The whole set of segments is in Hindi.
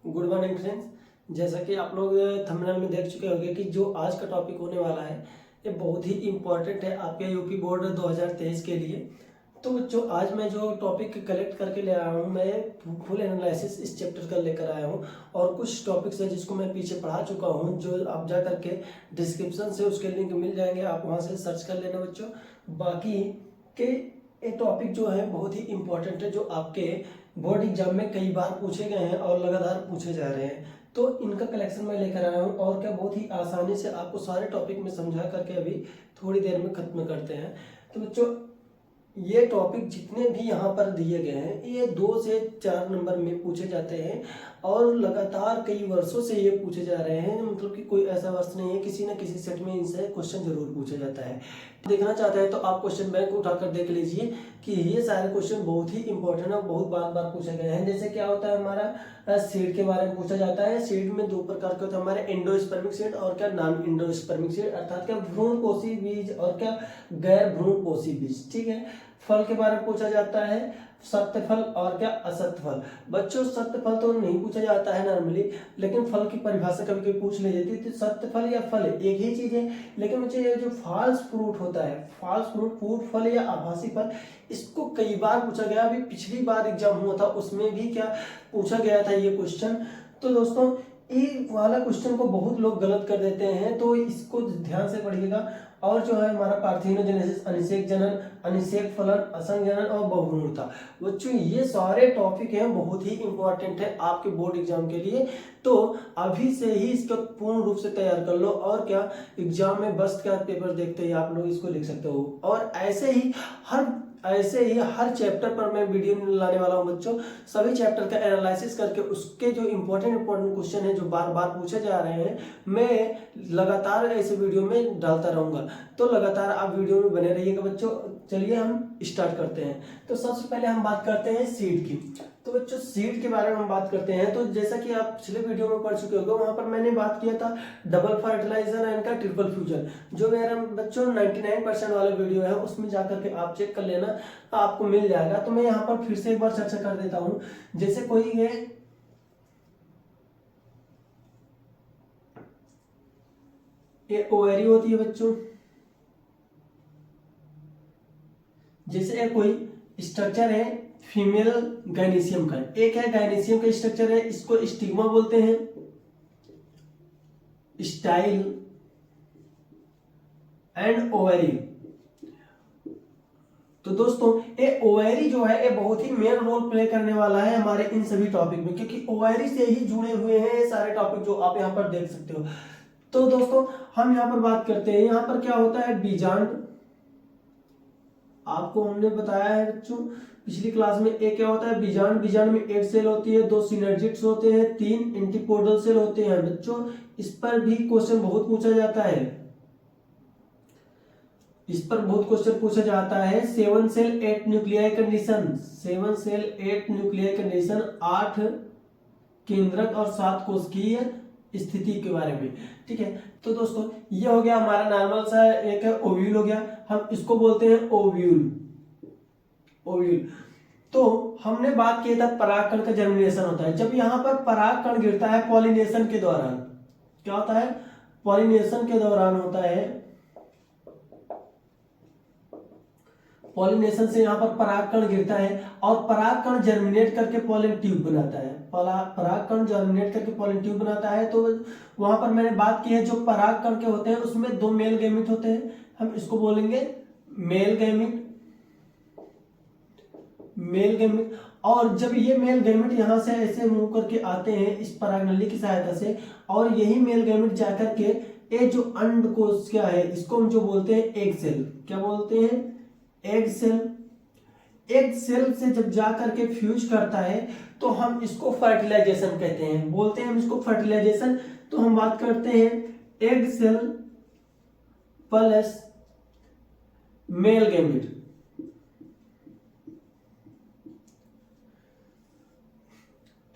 Good morning friends. जैसा कि आप लोग थंबनेल में देख चुके होंगे कि जो आज का टॉपिक होने वाला है ये बहुत ही इम्पोर्टेंट है आपके यूपी बोर्ड 2023 के लिए। तो जो आज मैं जो टॉपिक कलेक्ट करके ले आया हूँ, मैं फुल एनालिसिस इस चैप्टर का लेकर आया हूँ और कुछ टॉपिक्स है जिसको मैं पीछे पढ़ा चुका हूँ, जो आप जा करके डिस्क्रिप्शन से उसके लिंक मिल जाएंगे, आप वहाँ से सर्च कर लेना बच्चों। बाकी के ये टॉपिक जो है बहुत ही इम्पोर्टेंट है, जो आपके बोर्ड एग्जाम में कई बार पूछे गए हैं और लगातार पूछे जा रहे हैं। तो इनका कलेक्शन मैं लेकर आया हूँ और क्या बहुत ही आसानी से आपको सारे टॉपिक में समझा करके अभी थोड़ी देर में खत्म करते हैं। तो बच्चों ये टॉपिक जितने भी यहाँ पर दिए गए हैं ये 2 से 4 नंबर में पूछे जाते हैं और लगातार कई वर्षों से ये पूछे जा रहे हैं। मतलब कि कोई ऐसा वर्ष नहीं है, किसी न किसी सेट में इनसे क्वेश्चन जरूर पूछा जाता है। देखना चाहते हैं तो आप क्वेश्चन बैंक उठाकर देख लीजिए कि ये सारे क्वेश्चन बहुत ही इंपॉर्टेंट है, बहुत बार बार पूछे गए हैं। जैसे क्या होता है, हमारा सीड के बारे में पूछा जाता है। सीड में 2 प्रकार के होते हैं, हमारे एंडोस्पर्मिक सीड और क्या नॉन एंडोस्पर्मिक सीड, अर्थात क्या भ्रूणपोषी बीज और क्या गैर भ्रूणपोषी बीज। ठीक है। फल के बारे में पूछा जाता है, सत्य फल और क्या असत्य फल। बच्चों सत्य फल तो नहीं पूछा जाता है नॉर्मली, लेकिन फल की परिभाषा कभी कभी पूछ ली जाती है। तो सत्य फल या फल एक ही चीज है, लेकिन मुझे ये जो फॉल्स फ्रूट होता है, फॉल्स फ्रूट, फ्रूट फल या आभासी फल, इसको कई बार पूछा गया। अभी पिछली बार एग्जाम हुआ था उसमें भी क्या पूछा गया था ये क्वेश्चन। तो दोस्तों ये वाला क्वेश्चन को बहुत लोग गलत कर देते हैं, तो इसको ध्यान से पढ़िएगा। और जो है हमारा पार्थिनोजेनेसिस, अनिषेक जनन, अनिषेक फलन, असंग जनन और बहुभ्रूणता। बच्चों ये सारे टॉपिक हैं, बहुत ही इंपॉर्टेंट है आपके बोर्ड एग्जाम के लिए। तो अभी से ही इसको पूर्ण रूप से तैयार कर लो और क्या एग्जाम में बस क्या पेपर देखते ही आप लोग इसको लिख सकते हो। और ऐसे ही हर चैप्टर पर मैं वीडियो लाने वाला हूं बच्चों। सभी चैप्टर का एनालिसिस करके उसके जो इंपॉर्टेंट क्वेश्चन है जो बार बार पूछे जा रहे हैं, मैं लगातार ऐसे वीडियो में डालता रहूंगा। तो लगातार आप वीडियो में बने रहिएगा बच्चों। चलिए हम स्टार्ट करते हैं। तो सबसे पहले हम बात करते हैं सीड की। तो बच्चों सीड के बारे में हम बात करते हैं। तो जैसा कि आप पिछले वीडियो में पढ़ चुके होंगे, वहां पर मैंने बात किया था डबल फर्टिलाइजर एंड का ट्रिपल फ्यूजन, जो मेरा बच्चों 99% वाला वीडियो है, उसमें जाकर के आप चेक कर लेना, आपको मिल जाएगा। तो मैं यहाँ पर फिर से एक बार चर्चा कर देता हूँ। जैसे कोई ये ओवेरी होती है बच्चों, जैसे कोई स्ट्रक्चर है फीमेल गायनीशियम का, एक है गायनीशियम का स्ट्रक्चर है, इसको स्टिग्मा बोलते हैं, स्टाइल एंड ओवेरी। तो दोस्तों ये ओवेरी जो है ये बहुत ही मेन रोल प्ले करने वाला है हमारे इन सभी टॉपिक में, क्योंकि ओवेरी से ही जुड़े हुए हैं ये सारे टॉपिक जो आप यहाँ पर देख सकते हो। तो दोस्तों हम यहाँ पर बात करते हैं, यहाँ पर क्या होता है बीजांड। आपको हमने बताया है बच्चों पिछली क्लास में, एक क्या होता है बीजांड। बीजांड में 8 सेल होती है, 2 सिनर्जिड्स होते हैं, 3 एंटीपोडल सेल होते हैं बच्चों। इस पर भी क्वेश्चन बहुत पूछा जाता है, इस पर बहुत क्वेश्चन पूछा जाता है। 7 cell 8 nuclei condition, 7 cell 8 nuclei condition, 8 केंद्रक और 7 कोशिकीय स्थिति के बारे में। ठीक है। तो दोस्तों ये हो गया हमारा नॉर्मल सा, एक है ओव्यूल हो गया, हम इसको बोलते हैं ओव्यूल। ओव्यूल तो हमने बात की था परागकण का जर्मिनेशन होता है। जब यहाँ पर परागकण गिरता है पॉलिनेशन के दौरान, क्या होता है, पॉलिनेशन के दौरान होता है, पॉलिनेशन से यहाँ पर परागकण गिरता है और परागकण जर्मिनेट करके पॉलन ट्यूब बनाता है। परागकण जर्मिनेट करके पॉलन ट्यूब बनाता है। तो वहां पर मैंने बात की है जो परागकण के होते हैं उसमें 2 मेल गैमीट होते हैं, हम इसको बोलेंगे मेल गैमीट, मेल गैमीट। और जब ये मेल गैमीट यहाँ से ऐसे मूव करके आते हैं इस परागनली की सहायता से, और यही मेल गैमीट जाकर के ये जो अंडकोश क्या है इसको हम जो बोलते हैं एग सेल, क्या बोलते हैं, एग सेल। एग सेल से जब जा करके फ्यूज करता है तो हम इसको फर्टिलाइजेशन कहते हैं, बोलते हैं हम इसको फर्टिलाइजेशन। तो हम बात करते हैं egg cell plus male gamete.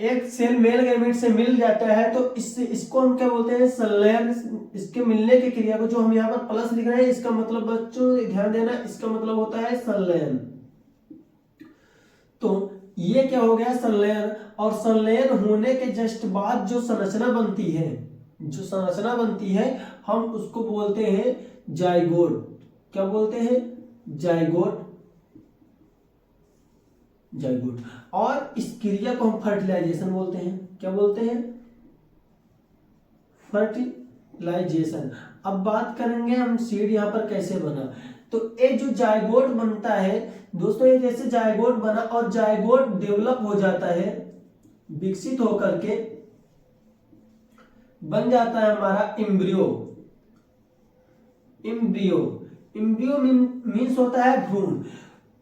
एक सेल मेल गैमीट से मिल जाता है तो इसको हम क्या बोलते हैं, संलयन। इसके मिलने की क्रिया को जो हम यहाँ पर प्लस लिख रहे हैं, इसका मतलब बच्चों ध्यान देना, इसका मतलब होता है संलयन। तो ये क्या हो गया, संलयन। और संलयन होने के जस्ट बाद जो संरचना बनती है, जो संरचना बनती है, हम उसको बोलते हैं जाइगोट। क्या बोलते हैं, जाइगोट। जाइगोट। और इस क्रिया को हम फर्टिलाइजेशन बोलते हैं। क्या बोलते हैं, फर्टिलाइजेशन। अब बात करेंगे हम सीड यहाँ पर कैसे बना। तो ये जो जाइगोट बनता है दोस्तों, ये जैसे जाइगोट बना और जाइगोट डेवलप हो जाता है, विकसित होकर के बन जाता है हमारा इम्ब्रियो। इम्ब्रियो, इम्ब्रियो मीन्स होता है भ्रूण।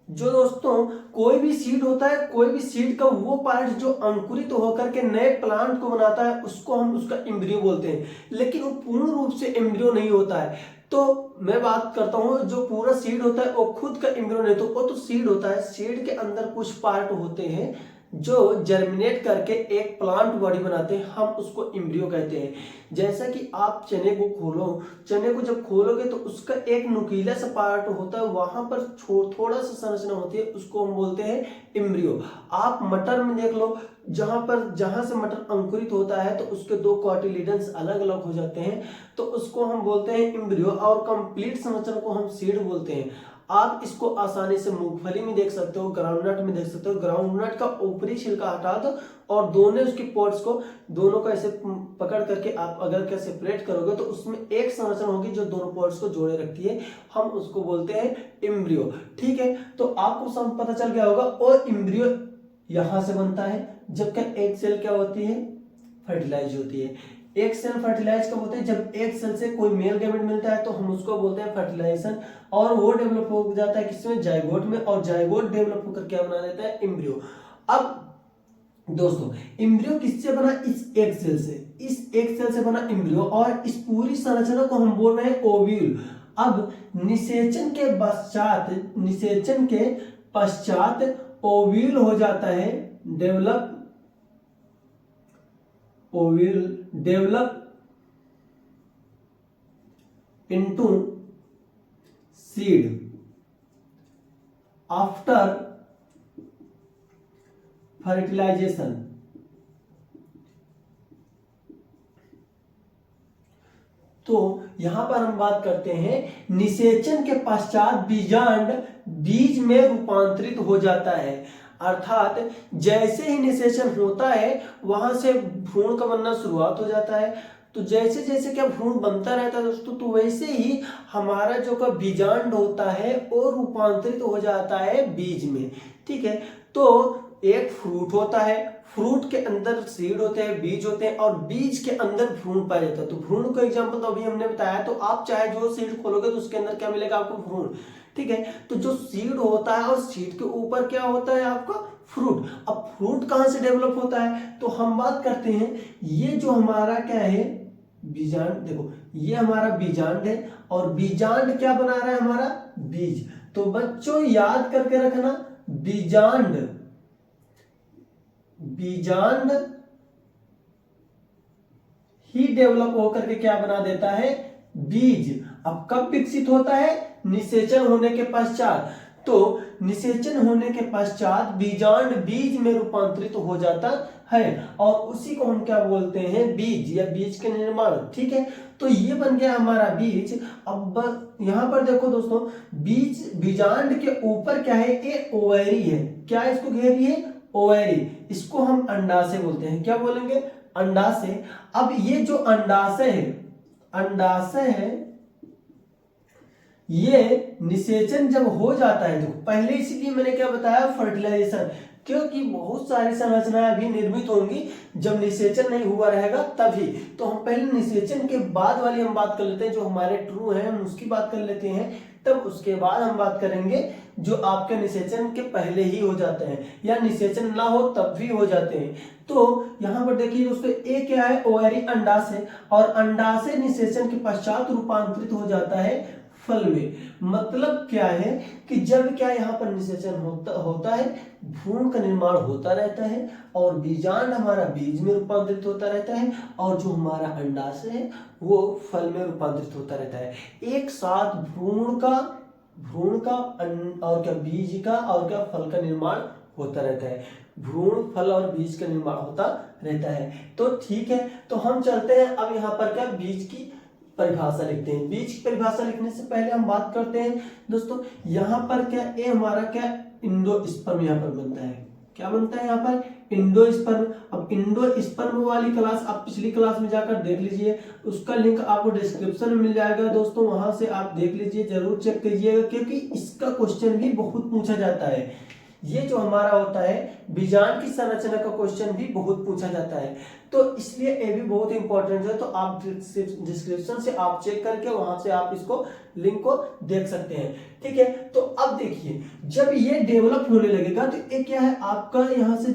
जो दोस्तों कोई भी सीड होता है, कोई भी सीड का वो पार्ट जो अंकुरित होकर के नए प्लांट को बनाता है, उसको हम उसका एम्ब्रियो बोलते हैं। लेकिन वो पूर्ण रूप से एम्ब्रियो नहीं होता है। तो मैं बात करता हूं, जो पूरा सीड होता है वो खुद का एम्ब्रियो नहीं, तो वो तो सीड होता है। सीड के अंदर कुछ पार्ट होते हैं जो जर्मिनेट करके एक प्लांट बॉडी बनाते हैं, हम उसको एम्ब्रियो कहते हैं। जैसा कि आप चने को खोलो, चने को जब खोलोगे तो उसका एक नुकीला सा पार्ट होता है, वहां पर थोड़ा सा संरचना होती है, उसको हम बोलते हैं एम्ब्रियो। आप मटर में देख लो, जहां से मटर अंकुरित होता है तो उसके दो कॉटिलिडन्स अलग अलग हो जाते हैं, तो उसको हम बोलते हैं एम्ब्रियो। और कंप्लीट संरचना को हम सीड बोलते हैं। आप इसको आसानी से मूंगफली में देख सकते हो, ग्राउंडनट में देख सकते हो। ग्राउंडनट का ऊपरी छिलका हटा दो और दोनों उसकी पॉट्स को, दोनों को ऐसे पकड़ करके आप अगर क्या सेपरेट करोगे तो उसमें एक संरचना होगी जो दोनों पॉट्स को जोड़े रखती है, हम उसको बोलते हैं एम्ब्रियो। ठीक है, तो आपको सब पता चल गया होगा। और एम्ब्रियो यहां से बनता है, जबकि एक सेल क्या होती है, फर्टिलाइज होती है। एक सेल फर्टिलाइज कब होते हैं, जब एक सेल से कोई मेल गैमेट मिलता है तो हम उसको बोलते हैं फर्टिलाइजेशन। और वो डेवलप हो जाता है किसमें, जाइगोट में। और जाइगोट डेवलप होकर क्या बना देता है, एम्ब्रियो। अब दोस्तों एम्ब्रियो किससे बना, इस एक सेल से, इस एक सेल से बना एम्ब्रियो। और इस पूरी संरचना को हम बोल रहे हैं ओव्यूल। अब निषेचन के पश्चात, निषेचन के पश्चात ओव्यूल हो जाता है develop, ovule develop into seed after fertilization। तो यहां पर हम बात करते हैं निषेचन के पश्चात बीजांड बीज में रूपांतरित हो जाता है। अर्थात जैसे ही निषेचन होता है वहां से भ्रूण का बनना शुरुआत हो जाता है। तो जैसे जैसे क्या भ्रूण बनता रहता है दोस्तों, तो वैसे ही हमारा जो का बीजांड होता है वो रूपांतरित हो जाता है बीज में। ठीक है, तो एक फ्रूट होता है, फ्रूट के अंदर सीड होते हैं, बीज होते हैं, और बीज के अंदर भ्रूण पाया जाता है। तो भ्रूण का एग्जांपल तो अभी हमने बताया। तो आप चाहे जो सीड खोलोगे तो उसके अंदर क्या मिलेगा आपको, भ्रूण। ठीक है, तो जो सीड होता है और सीड के ऊपर क्या होता है आपका, फ्रूट। अब फ्रूट कहां से डेवलप होता है, तो हम बात करते हैं, ये जो हमारा क्या है, बीजांड। देखो ये हमारा बीजांड है और बीजांड क्या बना रहा है, हमारा बीज। तो बच्चों याद करके रखना, बीजांड, बीजांड ही डेवलप होकर के क्या बना देता है, बीज। अब कब विकसित होता है, निषेचन होने के पश्चात। तो निषेचन होने के पश्चात बीजांड बीज में रूपांतरित हो जाता है और उसी को हम क्या बोलते हैं, बीज या बीज के निर्माण। ठीक है, तो ये बन गया हमारा बीज। अब यहां पर देखो दोस्तों, बीज, बीजांड के ऊपर क्या है, ये ओवरी है। क्या इसको घेरी है, ओवरी। इसको हम अंडाशय बोलते हैं। क्या बोलेंगे, अंडाशय। अब ये जो अंडाशय है, अंडाशय है, ये निषेचन जब हो जाता है, देखो पहले इसीलिए मैंने क्या बताया, फर्टिलाइजेशन, क्योंकि बहुत सारी संरचनाएं अभी निर्मित होंगी जब निषेचन नहीं हुआ रहेगा तभी। तो हम पहले निषेचन के बाद वाली हम बात कर लेते हैं, जो हमारे ट्रू है हम उसकी बात कर लेते हैं। तब उसके बाद हम बात करेंगे जो आपके निषेचन के पहले ही हो जाते हैं या निषेचन ना हो तब भी हो जाते हैं। तो यहाँ पर देखिए दोस्तों, ए क्या है, ओवरी, अंडाशय। और अंडाशय निषेचन के पश्चात रूपांतरित हो जाता है फल में। मतलब क्या है कि जब क्या यहाँ पर निषेचन होता है, भ्रूण का निर्माण होता रहता है और बीजांड हमारा बीज में रूपांतरित होता रहता है और जो हमारा अंडाशय है वो फल में रूपांतरित होता रहता है। एक साथ भ्रूण का और क्या बीज का और क्या फल का निर्माण होता रहता है, भ्रूण, फल और बीज का निर्माण होता रहता है। तो ठीक है, तो हम चलते हैं अब यहाँ पर क्या बीज की परिभाषा लिखते हैं। बीज की परिभाषा लिखने से पहले हम बात करते हैं दोस्तों, यहाँ पर क्या ये हमारा क्या इंडोस्पर्म यहाँ पर बनता है, क्या बनता है यहाँ पर इंडोस्पर्म। अब इंडोस्पर्म वाली क्लास आप पिछली क्लास में जाकर देख लीजिए, उसका लिंक आपको डिस्क्रिप्शन में मिल जाएगा दोस्तों, वहां से आप देख लीजिए, जरूर चेक कीजिएगा, क्योंकि इसका क्वेश्चन भी बहुत पूछा जाता है। ये जो हमारा होता है बीजांड की संरचना का क्वेश्चन भी बहुत पूछा जाता है, तो इसलिए ये भी बहुत इंपॉर्टेंट है। तो आप डिस्क्रिप्शन से आप चेक करके वहां से आप इसको लिंक को देख सकते हैं, ठीक है। तो अब देखिए, जब ये डेवलप होने लगेगा तो ये क्या है आपका यहाँ से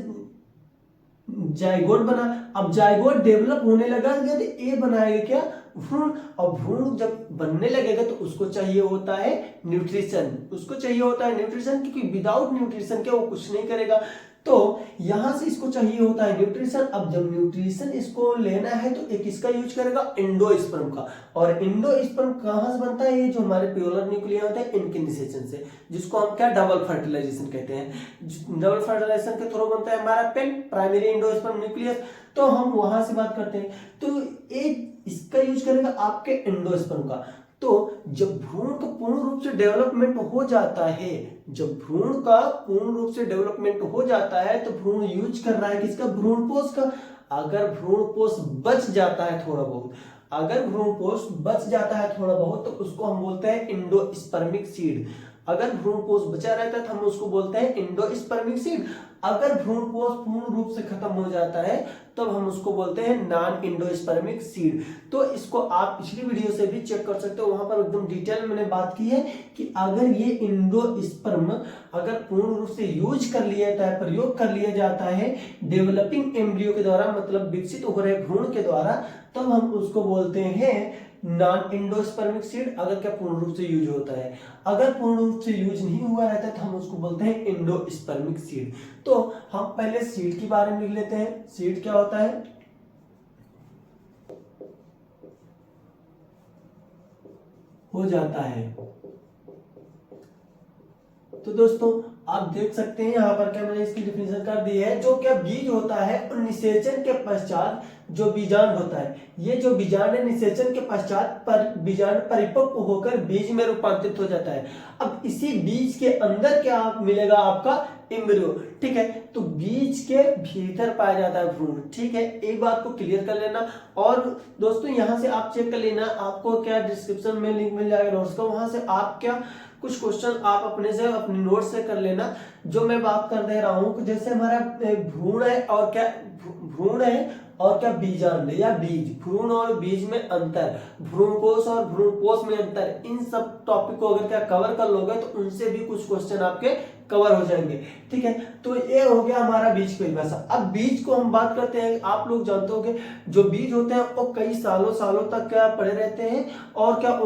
जाइगोट बना। अब जाइगोट डेवलप होने लगा तो ये बनाएगा क्या भ्रूण, और भ्रूण जब बनने लगेगा तो उसको चाहिए होता है न्यूट्रिशन, उसको चाहिए होता है न्यूट्रिशन, क्योंकि विदाउट न्यूट्रिशन के वो कुछ नहीं करेगा। तो यहां से इसको चाहिए होता है न्यूट्रिशन। अब जब न्यूट्रिशन इसको लेना है तो एक किसका यूज करेगा, इंडोस्पर्म का। और इंडोस्पर्म कहां से बनता है, ये जो हमारे प्योलर न्यूक्लिया होते हैं इनके निषेचन से, जिसको हम क्या डबल फर्टिलाइजेशन कहते हैं। डबल फर्टिलाइजेशन के थ्रू बनता है हमारा पेन, प्राइमरी इंडोस्पर्म न्यूक्लियस। तो हम वहां से बात करते हैं, तो एक इसका यूज करेगा आपके इंडोस्पर्म का। तो जब भ्रूण का पूर्ण रूप से डेवलपमेंट हो जाता है, जब भ्रूण का पूर्ण रूप से डेवलपमेंट हो जाता है तो भ्रूण यूज कर रहा है किसका, भ्रूणपोष का। अगर भ्रूणपोष बच जाता है थोड़ा बहुत, अगर भ्रूणपोष बच जाता है थोड़ा बहुत, तो उसको हम बोलते हैं इंडोस्पर्मिक सीड। अगर भ्रूणपोष बचा रहता है तो हम उसको बोलते हैं इंडोस्पर्मिक सीड। अगर भ्रूणपोष पूर्ण रूप से खत्म हो जाता है तब हम उसको बोलते हैं नॉन इंडोस्पर्मिक सीड। तो इसको आप पिछली वीडियो से भी चेक कर सकते हो, वहां पर एकदम डिटेल में मैंने बात की है कि अगर ये इंडोस्पर्म अगर पूर्ण रूप से यूज कर लिया जाता है, प्रयोग कर लिया जाता है डेवलपिंग एम्ब्रियो के द्वारा, मतलब विकसित हो रहे भ्रूण के द्वारा, तब हम उसको बोलते हैं नॉन इंडोस्पर्मिक सीड। अगर क्या पूर्ण रूप से यूज होता है, अगर पूर्ण रूप से यूज नहीं हुआ रहता है तो हम उसको बोलते हैं इंडोस्पर्मिक सीड। तो हम पहले सीड के बारे में लिख लेते हैं। सीड क्या होता है, हो जाता है। तो दोस्तों आप देख सकते हैं यहाँ पर क्या मैंने इसकी डिफिनेशन कर दी है। जो क्या बीज होता है और निषेचन के पश्चात जो बीजांड होता है, ये जो बीजांड है निषेचन के पश्चात बीजांड परिपक्व होकर बीज में रूपांतरित हो जाता है। अब इसी बीज के अंदर क्या मिलेगा आपका एम्ब्रियो, ठीक है। तो बीज के भीतर पाया जाता है भ्रूण, ठीक है। एक बात को क्लियर कर लेना। और दोस्तों यहां से आप चेक कर लेना, आपको क्या डिस्क्रिप्शन में लिंक मिल जाएगा नोट्स का, वहां से आप क्या कुछ क्वेश्चन आप अपने से अपने नोट से कर लेना। जो मैं बात कर दे रहा हूं, जैसे हमारा भ्रूण है और क्या भ्रूण है और क्या बीजांड या बीज, भ्रूण और बीज में अंतर, भ्रूणकोश और भ्रूणपोष में अंतर, इन सब टॉपिक को अगर क्या कवर कर लोगे तो उनसे भी कुछ क्वेश्चन आपके कवर हो जाएंगे, ठीक है। तो ये हो गया हमारा बीज की परिभाषा। अब बीज को हम बात करते हैं, आप लोग जानते होंगे जो बीज होते हैं वो कई सालों सालों तक क्या पड़े रहते हैं, और क्या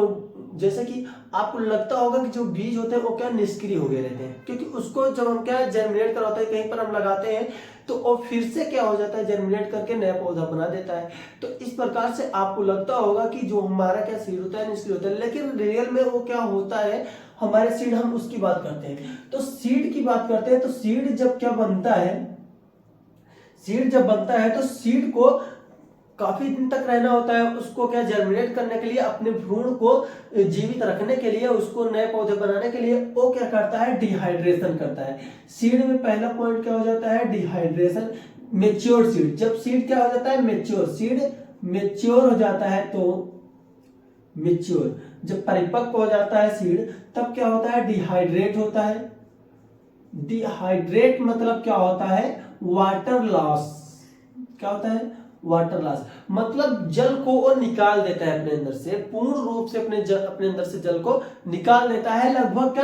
जैसे कि आपको लगता होगा कि जो बीज होते हैं वो क्या निष्क्रिय हो गए रहते हैं, क्योंकि उसको जब हम क्या जर्मिनेट करवाते हैं कहीं पर हम लगाते हैं तो वो फिर से क्या हो जाता है, जर्मिनेट करके नया पौधा बना देता है। तो इस प्रकार से आपको लगता होगा कि जो हमारा क्या सीड होता है निष्क्रिय होता है, लेकिन रियल में वो क्या होता है, हमारे सीड, हम उसकी बात करते हैं। तो सीड की बात करते हैं, तो सीड जब क्या बनता है, सीड जब बनता है तो सीड को काफी दिन तक रहना होता है, उसको क्या जर्मिनेट करने के लिए, अपने भ्रूण को जीवित रखने के लिए, उसको नए पौधे बनाने के लिए वो क्या करता है, डिहाइड्रेशन करता है। सीड में पहला पॉइंट क्या हो जाता है, डिहाइड्रेशन। मेच्योर सीड, जब सीड क्या हो जाता है, मेच्योर, सीड मेच्योर हो जाता है, तो मेच्योर जब परिपक्व हो जाता है सीड, तब क्या होता है, डिहाइड्रेट होता है। डिहाइड्रेट मतलब क्या होता है, वाटर लॉस। क्या होता है, वाटर लॉस, मतलब जल को वो निकाल देता है अपने अंदर से, पूर्ण रूप से अपने अंदर से जल को निकाल देता है। लगभग क्या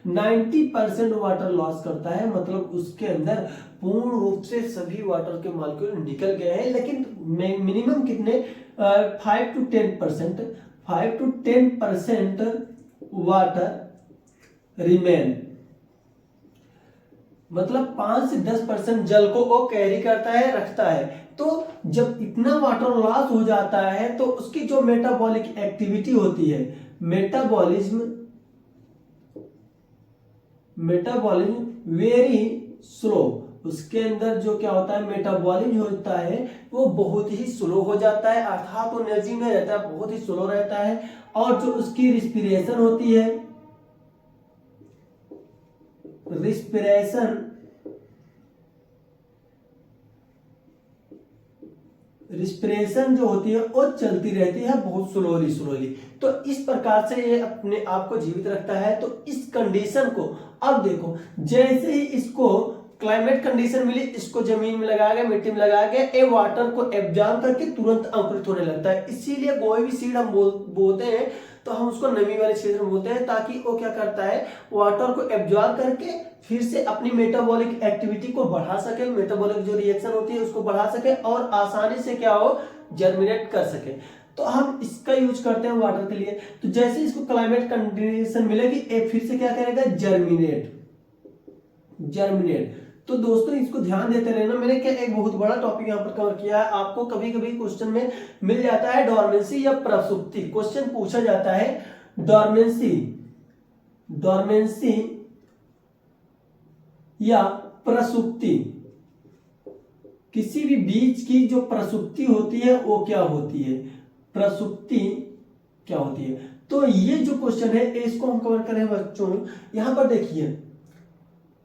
90% वाटर लॉस करता है, मतलब उसके अंदर पूर्ण रूप से सभी वाटर के मॉलिक्यूल निकल गए हैं, लेकिन मिनिमम कितने 5 to 10% वाटर रिमेन, मतलब 5 से 10% जल को वो कैरी करता है, रखता है। तो जब इतना वाटर लॉस हो जाता है तो उसकी जो मेटाबॉलिक एक्टिविटी होती है, मेटाबॉलिज्म वेरी स्लो, उसके अंदर जो क्या होता है मेटाबॉलिज्म होता है वो बहुत ही स्लो हो जाता है, अर्थात वो एनर्जी में रहता है बहुत ही स्लो रहता है। और जो उसकी रिस्पिरेशन होती है, रिस्पिरेशन जो होती है वो चलती रहती है बहुत स्लोली। तो इस प्रकार से ये अपने आप को जीवित रखता है। तो इस कंडीशन को अब देखो, जैसे ही इसको क्लाइमेट कंडीशन मिली, इसको जमीन में लगाया गया, मिट्टी में लगाया गया, ये वाटर को एब्जॉर्ब करके तुरंत अंकुरित होने लगता है। इसीलिए कोई भी सीड हम बोते हैं तो हम उसको नमी वाले क्षेत्र में बोलते हैं, ताकि वो क्या करता है वाटर को एब्जॉर्ब करके फिर से अपनी मेटाबॉलिक एक्टिविटी को बढ़ा सके, मेटाबॉलिक जो रिएक्शन होती है उसको बढ़ा सके और आसानी से क्या हो जर्मिनेट कर सके। तो हम इसका यूज करते हैं वाटर के लिए। तो जैसे इसको क्लाइमेट कंडीशन मिलेगी, ये फिर से क्या करेगा जर्मिनेट। तो दोस्तों इसको ध्यान देते रहना। मैंने क्या एक बहुत बड़ा टॉपिक यहाँ पर कवर किया है। आपको कभी कभी क्वेश्चन में मिल जाता है डोरमेंसी या प्रसुप्ति, क्वेश्चन पूछा जाता है डोरमेंसी या प्रसुप्ति, किसी भी बीज की जो प्रसुप्ति होती है वो क्या होती है, प्रसुप्ति क्या होती है। तो ये जो क्वेश्चन है इसको हम कवर करें बच्चों। यहां पर देखिए,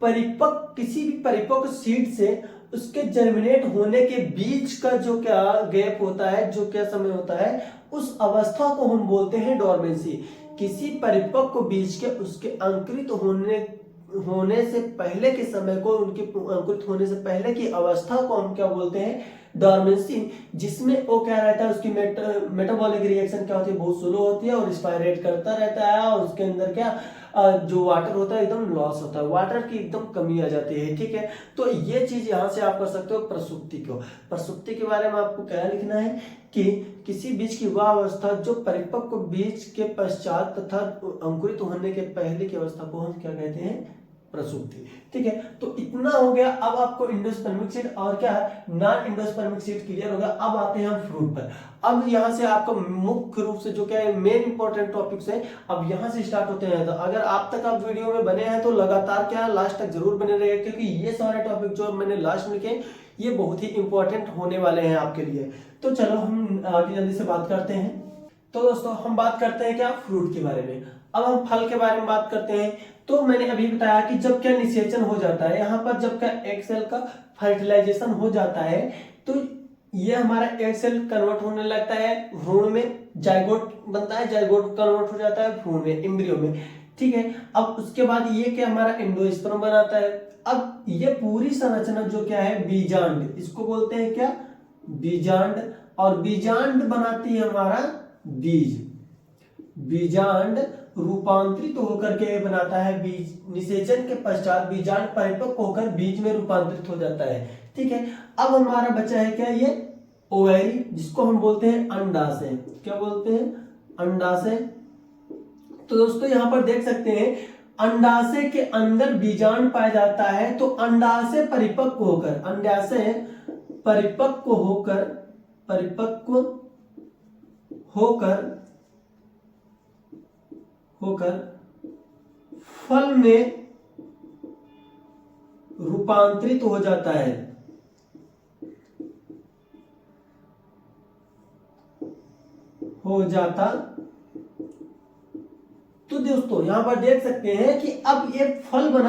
परिपक्व किसी भी परिपक्व सीड से उसके जर्मिनेट होने के बीच का जो क्या गैप होता है, जो क्या समय होता है, उस अवस्था को हम बोलते हैं डोरमेंसी। किसी परिपक्व बीज के उसके अंकुरित होने से पहले के समय को, उनके अंकुरित होने से पहले की अवस्था को हम क्या बोलते हैं डोरमेंसी, जिसमें वो क्या रहता है उसकी मेटाबॉलिक रिएक्शन क्या होती है बहुत स्लो होती है और रिस्पायरेट करता रहता है, और उसके अंदर क्या जो वाटर होता है एकदम लॉस होता है, वाटर की एकदम कमी आ जाती है। ठीक है, तो ये चीज यहां से आप कर सकते हो प्रसुप्ति को। प्रसुप्ति के बारे में आपको क्या लिखना है कि किसी बीज की वह अवस्था जो परिपक्व बीज के पश्चात तथा अंकुरित होने के पहले की अवस्था को हम क्या कहते हैं प्रसुप्ति। ठीक है, तो इतना हो गया। अब आपको इंडोस्पर्मिक सीड और क्या नॉन इंडोस्पर्मिक सीड क्लियर हो गया। अब आते हैं हम फ्रूट पर। अब यहां से आपका मुख्य रूप से जो क्या है मेन इंपॉर्टेंट टॉपिक्स है, अब यहां से स्टार्ट होते हैं। तो अगर आप तक आप वीडियो में बने हैं तो लगातार क्या लास्ट तक जरूर बने रहिए, क्योंकि ये सारे टॉपिक जो मैंने लास्ट में लिखे ये बहुत ही इंपॉर्टेंट होने वाले हैं आपके लिए। तो चलो हम आगे जल्दी से बात करते हैं। तो दोस्तों हम बात करते हैं क्या फ्रूट के बारे में। अब हम फल के बारे में बात करते हैं। तो मैंने अभी बताया कि जब क्या निषेचन हो जाता है, यहाँ पर जब क्या एग सेल का फर्टिलाइजेशन हो जाता है तो ये हमारा एग सेल कन्वर्ट होने लगता है भ्रूण में, जाइगोट बनता है, जाइगोट कन्वर्ट हो जाता है भ्रूण में, एम्ब्रियो में। ठीक है, अब उसके बाद ये क्या हमारा एंडोस्पर्म बनाता है। अब ये पूरी संरचना जो क्या है बीजांड, इसको बोलते हैं क्या बीजांड, और बीजांड बनाती है हमारा बीज। बीजांड रूपांतरित तो होकर के बनाता है बीज। निषेचन के पश्चात बीजांड परिपक्व होकर बीज में रूपांतरित हो जाता है। ठीक है, अब हमारा बचा है क्या ये ओवरी, जिसको हम बोलते हैं अंडाशय। क्या बोलते हैं अंडाशय। तो दोस्तों यहां पर देख सकते हैं अंडाशय के अंदर बीजांड पाया जाता है। तो अंडाशय परिपक्व होकर, अंडाशय परिपक्व होकर फल में रूपांतरित हो जाता है। तो दोस्तों यहां पर देख सकते हैं कि अब ये फल बना,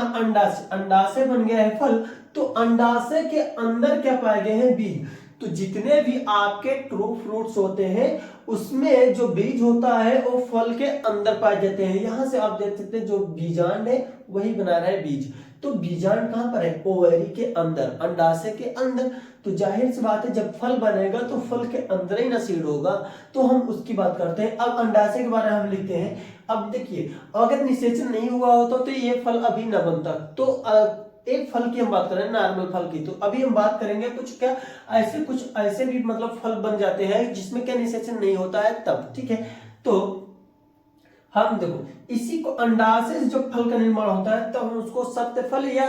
अंडाशय बन गया है फल। तो अंडाशय के अंदर क्या पाए गए हैं बीज। तो जितने भी आपके ट्रू फ्रूट्स होते हैं उसमें जो बीज होता है वो फल के अंदर पाए जाते हैं। यहां से आप देख सकते हैं जो बीजांड है वही बना रहा है बीज। तो बीजांड कहां पर है ओवरी के अंदर, अंडाशय के अंदर। तो जाहिर सी बात है जब फल बनेगा तो फल के अंदर ही ना सीड होगा। तो हम उसकी बात करते हैं। अब अंडाशय के बारे में हम लिखते हैं। अब देखिए अगर निषेचन नहीं हुआ होता तो ये फल अभी ना बनता। तो एक फल की हम बात करें नॉर्मल फल की, तो अभी हम बात करेंगे कुछ ऐसे भी मतलब फल बन जाते हैं जिसमें क्या निषेचन नहीं होता है तब। ठीक है, तो हम देखो इसी को अंडाशय से जब फल का निर्माण होता है तब हम उसको सत्य फल या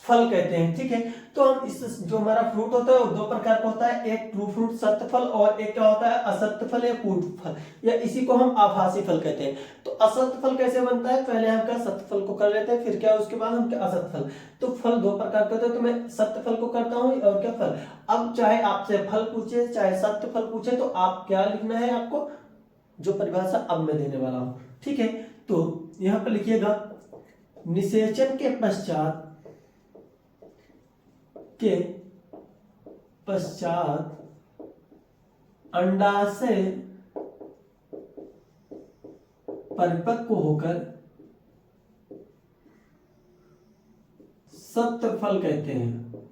फल कहते हैं, ठीक है। तो हम इस जो हमारा फ्रूट होता है वो दो प्रकार का होता है, एक ट्रू फ्रूट सत्य फल और एक क्या होता है असत्य फल या कूट फल, या इसी को हम आभासी फल कहते हैं। तो असत्य फल कैसे बनता है, पहले हम क्या सत्य फल को कर लेते हैं, फिर क्या उसके बाद हम क्या असत्य फल। तो फल दो प्रकार के होते हैं, तो मैं सत्य फल को करता हूँ और क्या फल। अब चाहे आपसे फल पूछे चाहे सत्य फल पूछे तो आप क्या लिखना है, आपको जो परिभाषा अब मैं देने वाला हूं, ठीक है। तो यहां पर लिखिएगा निषेचन के पश्चात अंडाशय परिपक्व होकर सत्य फल कहते हैं।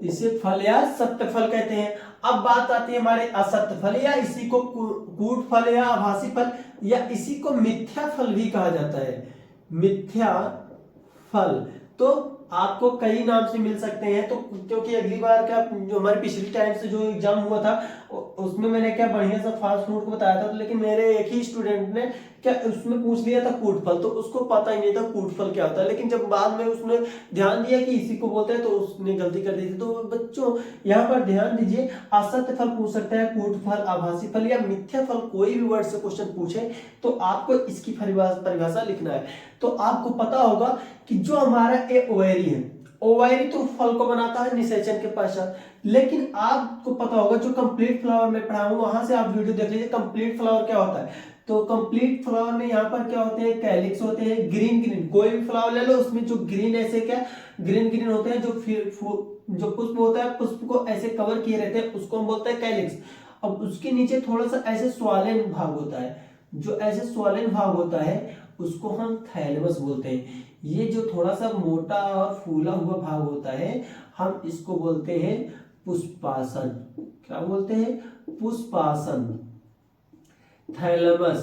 इसे फल या सत्य फल कहते हैं। अब बात आती है हमारे असत्य फल, या इसी को कूट फल या आभासी फल, या इसी को मिथ्या फल भी कहा जाता है, मिथ्या फल। तो आपको कई नाम से मिल सकते हैं। तो क्योंकि अगली बार क्या जो हमारे पिछली टाइम से जो एग्जाम हुआ था उसमें मैंने क्या बढ़िया सा फास्ट फूड को बताया था, लेकिन मेरे एक ही स्टूडेंट ने क्या उसमें पूछ लिया था कूट फल, तो उसको पता ही नहीं था कूट फल क्या होता है। लेकिन जब बाद में उसने ध्यान दिया कि इसी को बोलते हैं तो उसने गलती कर दी थी। तो बच्चों यहाँ पर ध्यान दीजिए, असत्य फल पूछ सकता है, कूट फल, आभासी फल या मिथ्या फल, कोई भी वर्ड से क्वेश्चन पूछे तो आपको इसकी परिभाषा लिखना है। तो आपको पता होगा कि जो हमारा ओवैरी है, ओवैरी तो फल को बनाता है निषेचन के पश्चात। लेकिन आपको पता होगा जो कंप्लीट फ्लावर में पढ़ा हूं वहां से आप वीडियो देख लीजिए, कंप्लीट फ्लावर क्या होता है। तो कंप्लीट फ्लावर में यहाँ पर क्या होते हैं, कैलिक्स होते हैं, ग्रीन ग्रीन, कोई भी फ्लावर ले लो उसमें जो ग्रीन ऐसे क्या ग्रीन ग्रीन होते हैं, जो पुष्प होता है पुष्प को ऐसे कवर किए रहते हैं उसको हम बोलते हैं कैलिक्स। अब उसके नीचे थोड़ा सा ऐसे स्वालेन भाग होता है, जो ऐसे स्वालेन भाग होता है उसको हम थैलेमस बोलते हैं। ये जो थोड़ा सा मोटा और फूला हुआ भाग होता है हम इसको बोलते हैं पुष्पासन। क्या बोलते हैं, पुष्पासन, थैलेमस,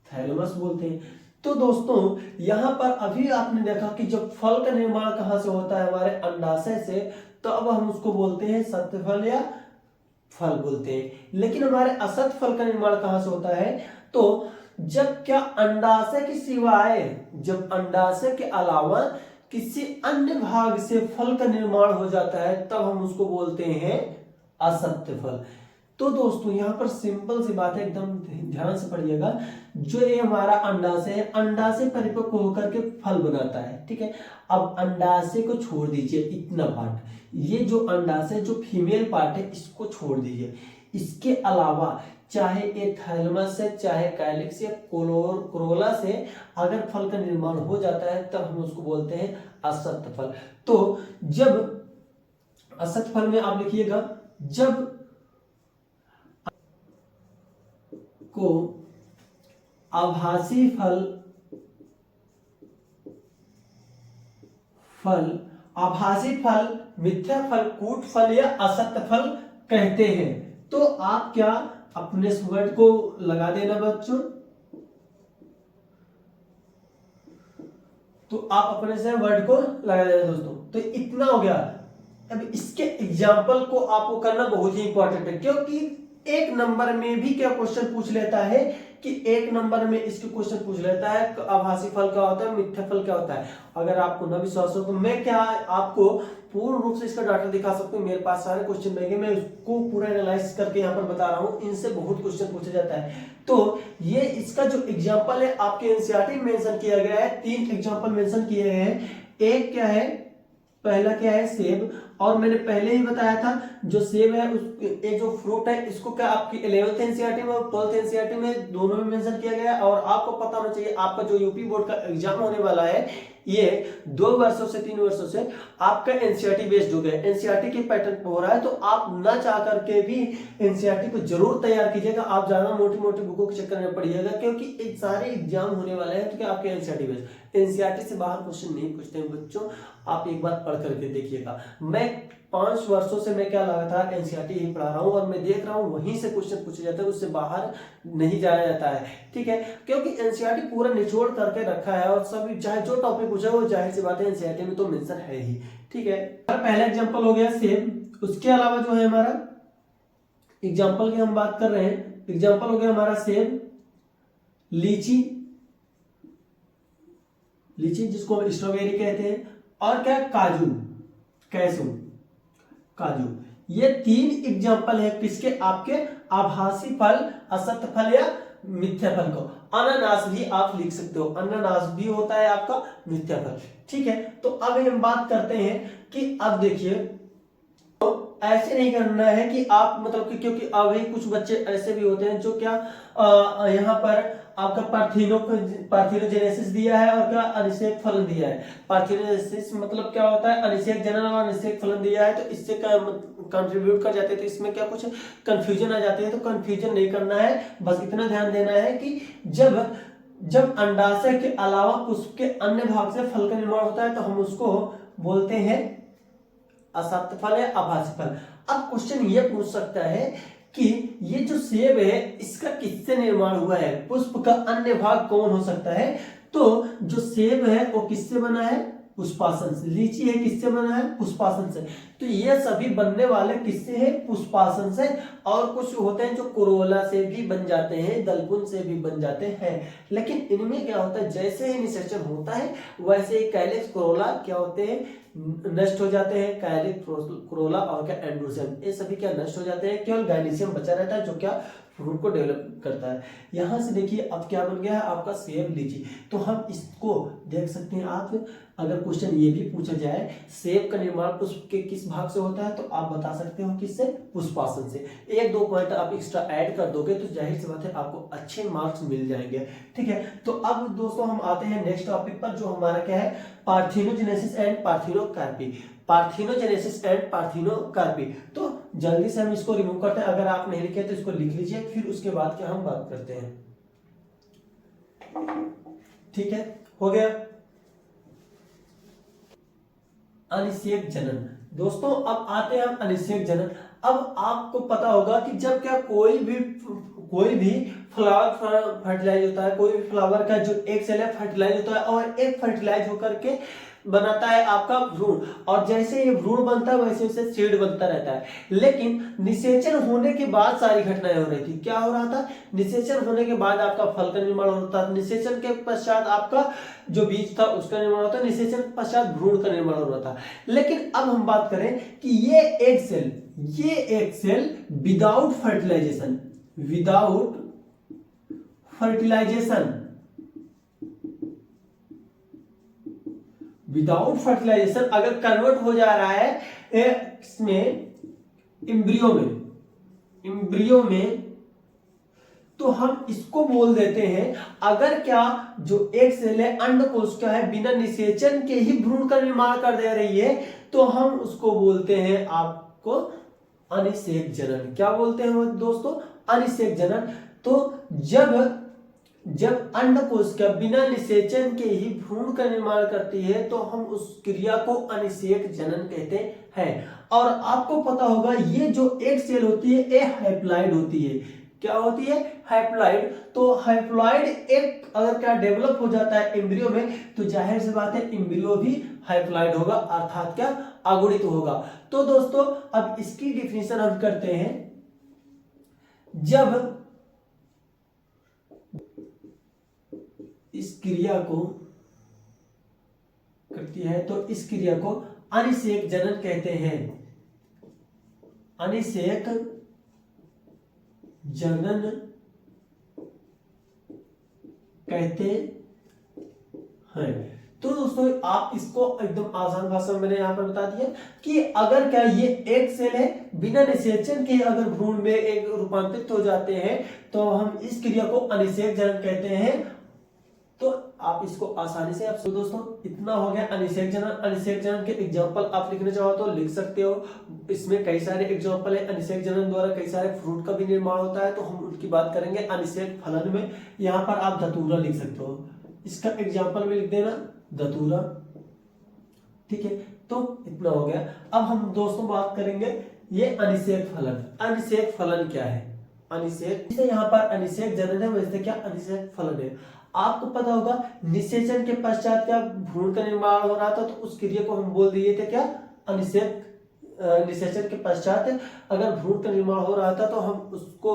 थैलेमस बोलते हैं। तो दोस्तों यहां पर अभी आपने देखा कि जब फल का निर्माण कहां से होता है, हमारे अंडाशय से, तो अब हम उसको बोलते हैं सत्य फल या फल बोलते हैं। लेकिन हमारे असत फल का निर्माण कहां से होता है, तो जब क्या अंडाशय के सिवाय, जब अंडाशय के अलावा किसी अन्य भाग से फल का निर्माण हो जाता है तब हम उसको बोलते हैं असत्य फल। तो दोस्तों यहाँ पर सिंपल सी बात है, एकदम ध्यान से पढ़िएगा। जो ये हमारा अंडाशय है, अंडाशय परिपक्व होकर के फल बनाता है, ठीक है। अब अंडाशय को छोड़ दीजिए, इतना पार्ट, ये जो अंडाशय जो फीमेल पार्ट है इसको छोड़ दीजिए। इसके अलावा चाहे ये थैलेमस से चाहे कैलिक्स या कोरोला से अगर फल का निर्माण हो जाता है तब हम उसको बोलते हैं असत्य फल। तो जब असत्य फल में आप लिखिएगा, जब को आभासी आभासी फल, मिथ्या फल, कूट फल या असत्य फल कहते हैं। तो आप क्या अपने वर्ड को लगा देना बच्चों, तो आप अपने से वर्ड को लगा देना दोस्तों। तो इतना हो गया। अब इसके एग्जाम्पल को आपको करना बहुत ही इंपॉर्टेंट है, क्योंकि एक नंबर में भी क्या क्वेश्चन पूछ लेता है कि एक नंबर में इसके क्वेश्चन पूछ लेता है आभासी फल क्या होता है, मिथ्या फल क्या होता है। अगर आपको न विश्वास हो तो मैं क्या आपको पूर्ण रूप से इसका डाटा दिखा सकता हूँ। मेरे पास सारे क्वेश्चन रहेंगे, मैं उसको पूरा एनालाइज करके यहाँ पर बता रहा हूँ। इनसे बहुत क्वेश्चन पूछा जाता है। तो ये इसका जो एग्जाम्पल है आपके एनसीईआरटी में मेंशन किया गया है, 3 एग्जाम्पल मेंशन किए गए हैं। एक क्या है, पहला क्या है सेब, और मैंने पहले ही बताया था जो सेब है ये जो फ्रूट है इसको क्या आपकी 11th एनसीईआरटी में और 12th एनसीईआरटी में दोनों में मेंशन किया गया है। और आपको पता होना चाहिए आपका जो यूपी बोर्ड का एग्जाम होने वाला है ये 2 वर्षों से 3 वर्षों से आपका एनसीईआरटी बेस्ड हो गया, एनसीईआरटी के पैटर्न पर हो रहा है। तो आप न चाह करके भी एनसीईआरटी को जरूर तैयार कीजिएगा। आप ज्यादा मोटी मोटी बुकों के चक्कर में पड़िएगा, क्योंकि सारे एग्जाम होने वाले हैं तो क्या आपके एनसीईआरटी बेस्ड, एनसीईआरटी से बाहर क्वेश्चन नहीं पूछते हैं बच्चों। आप एक बार पढ़ करके देखिएगा। मैं 5 वर्षों से मैं क्या लगातार एनसीईआरटी ही पढ़ा रहा हूं और मैं देख रहा हूं वहीं से क्वेश्चन पूछे जाते हैं, उससे बाहर नहीं जाया जाता है, ठीक है। क्योंकि एनसीईआरटी पूरा निचोड़ करके रखा है और सभी चाहे जो टॉपिक पूछा वो जाहिर सी बात है एनसीईआरटी में तो मेंशन है ही, ठीक है। पहला एग्जांपल हो गया सेब। उसके अलावा जो है हमारा एग्जांपल की हम बात कर रहे हैं, एग्जांपल हो गया हमारा सेब, लीची, लीची जिसको हम स्ट्रॉबेरी कहते हैं, और क्या काजू, कैसू, काजू। ये 3 एग्जाम्पल है किसके, आपके आभासी फल, असत्य फल या मिथ्या फल को। अनानास भी आप लिख सकते हो, अनानास भी होता है आपका मिथ्या फल। ठीक है, तो अब हम बात करते हैं कि अब देखिए, तो ऐसे नहीं करना है कि आप मतलब कि, क्योंकि अभी कुछ बच्चे ऐसे भी होते हैं जो क्या यहाँ पर आपका पार्थिनोजेनेसिस दिया है और क्या अनिषेक फलन दिया है। पार्थिनोजेनेसिस मतलब क्या होता है, अनिषेक जनन और अनिषेक फलन दिया है, तो इससे कंट्रीब्यूट कर जाते हैं, तो इसमें क्या कुछ कंफ्यूजन आ जाती है। तो कंफ्यूजन नहीं करना है, बस इतना ध्यान देना है कि जब अंडाशय के अलावा पुष्प के अन्य भाग से फल का निर्माण होता है तो हम उसको बोलते हैं असत्य फल या आभासी फल। अब क्वेश्चन ये पूछ सकता है कि ये जो सेब है इसका किससे निर्माण हुआ है, पुष्प का अन्य भाग कौन हो सकता है। तो जो सेब है वो किससे बना है, पुष्पासन से। लीची है किससे बना है, पुष्पासन से। तो ये सभी बनने वाले किससे है, पुष्पासन से। और कुछ होते हैं जो कोरोला से भी बन जाते हैं, दलपुन से भी बन जाते हैं। लेकिन इनमें क्या होता है, जैसे ही निषेचन होता है वैसे ही कैलिक्स, कोरोला क्या होते हैं, नष्ट हो जाते हैं। कैलिक्स, कोरोला और क्या एंड्रोसियम, ये सभी क्या नष्ट हो जाते हैं। केवल गाइनिसियम बचा रहता है जो क्या फ्रूट को डेवलप करता है। यहां से देखिए अब क्या बन गया है आपका सेब, लीची। तो हम इसको देख सकते हैं आप, अगर क्वेश्चन ये भी पूछा जाए सेब का निर्माण पुष्प के किस भाग से होता है, तो आप बता सकते हो किससे, पुष्पासन से। 1-2 पॉइंट आप एक्स्ट्रा ऐड कर दोगे तो जाहिर सी बात है आपको अच्छे मार्क्स मिल जाएंगे। ठीक है, तो अब दोस्तों हम आते हैं नेक्स्ट टॉपिक पर, जो हमारा क्या है, parthenogenesis and parthenocarpy. Parthenogenesis and parthenocarpy. तो जल्दी से हम इसको रिमूव करते हैं, अगर आप नहीं लिखे तो इसको लिख लीजिए, फिर उसके बाद क्या हम बात करते हैं। ठीक है, हो गया। अनिषेक जनन। दोस्तों अब आते हैं हम अनिषेक जनन। अब आपको पता होगा कि जब क्या कोई भी फ्लावर फर्टिलाइज होता है, कोई भी फ्लावर का जो एक सेल है फर्टिलाइज होता है और एक फर्टिलाइज होकर के बनाता है आपका भ्रूण, और जैसे ये भ्रूण बनता है वैसे वैसे सीड बनता रहता है। लेकिन निषेचन होने के बाद सारी घटनाएं हो रही थी। क्या हो रहा था, निषेचन होने के बाद आपका फल का निर्माण होता था, निषेचन के पश्चात आपका जो बीज था उसका निर्माण होता है, निषेचन पश्चात भ्रूण का निर्माण हो रहा था। लेकिन अब हम बात करें कि ये एक सेल विदाउट फर्टिलाइजेशन अगर कन्वर्ट हो जा रहा है इसमें इम्ब्रियो में, तो हम इसको बोल देते हैं, अगर क्या जो एक सेल है अंडकोश का है बिना निषेचन के ही भ्रूण का निर्माण कर दे रही है, तो हम उसको बोलते हैं आपको अनिषेक जनन। क्या बोलते हैं वो दोस्तों, अनिषेक जनन। तो जब अंडकोश का बिना निषेचन के ही भ्रूण का निर्माण करती है तो हम उस क्रिया को अनिषेक जनन कहते हैं। और आपको पता होगा ये जो एक सेल होती है ये हैप्लॉइड होती है। क्या होती है, हैप्लॉइड। तो हैप्लॉइड एक अगर क्या डेवलप हो जाता है एम्ब्रियो में, तो जाहिर सी बात है एम्ब्रियो भी हैप्लॉइड होगा, अर्थात क्या अगुणित होगा। तो दोस्तों अब इसकी डिफिनेशन हम करते हैं। जब इस क्रिया को करती है तो इस क्रिया को अनिषेक जनन कहते हैं। अनिषेक जनन कहते हैं। तो दोस्तों आप इसको एकदम आसान भाषा में मैंने यहां पर बता दिया कि अगर क्या ये एक सेल है बिना निषेचन के अगर भ्रूण में एक रूपांतरित हो जाते हैं तो हम इस क्रिया को अनिषेक जनन कहते हैं। तो आप इसको आसानी से, आप दोस्तों इतना हो गया अनिषेक जनन। अनिषेक जनन के एग्जांपल आप लिखना चाहो तो लिख सकते हो, इसमें कई सारे एग्जांपल है। अनिषेक जनन द्वारा कई सारे फ्रूट का भी निर्माण होता है, तो हम उनकी बात करेंगे। अनिषेक फलन में यहाँ पर आप धतूरा लिख सकते हो, इसका एग्जाम्पल में लिख देना धतूरा। ठीक है, तो इतना हो गया। अब हम दोस्तों बात करेंगे ये अनिषेक फलन। अनिषेक फलन क्या है, अनिषेक, जैसे यहाँ पर अनिषेक जनन है वैसे क्या अनिषेक फलन है। आपको पता होगा निषेचन के पश्चात क्या भ्रूण का निर्माण हो रहा था, तो उस क्रिया को हम बोल दिए थे क्या अनिषेक। निषेचन के पश्चात अगर भ्रूण का निर्माण हो रहा था तो हम उसको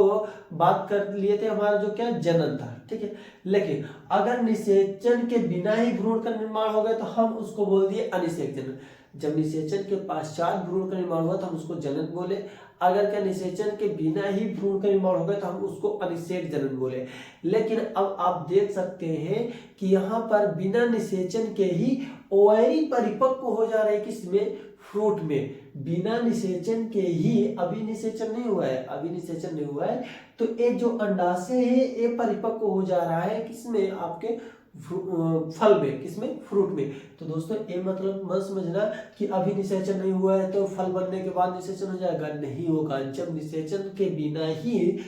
बात कर लिए थे, हमारा जो क्या जनन था। ठीक है। लेकिन अगर निषेचन के बिना ही भ्रूण का निर्माण हो गया तो हम उसको बोल दिए अनिषेक जनन। जब निषेचन के पश्चात भ्रूण का निर्माण हुआ तो हम उसको जनन बोले। अगर क्या निषेचन के बिना ही भ्रूण का निर्माण हो गया तो हम उसको अनिषेक जनन बोले। लेकिन अब आप देख सकते हैं कि यहाँ पर बिना निषेचन के ही ओवरी परिपक्व हो जा रहे, किसमें, फ्रूट में। बिना निषेचन के ही, अभी निषेचन नहीं हुआ है, अभी निषेचन नहीं हुआ है, तो ये जो अंडाशय है ये परिपक्व हो जा रहा है किसमें, आपके फल में, किसमें, फ्रूट में। तो दोस्तों ये मतलब मत समझना कि अभी निषेचन नहीं हुआ है तो फल बनने के बाद निषेचन हो जाएगा, नहीं होगा। जब निषेचन के बिना ही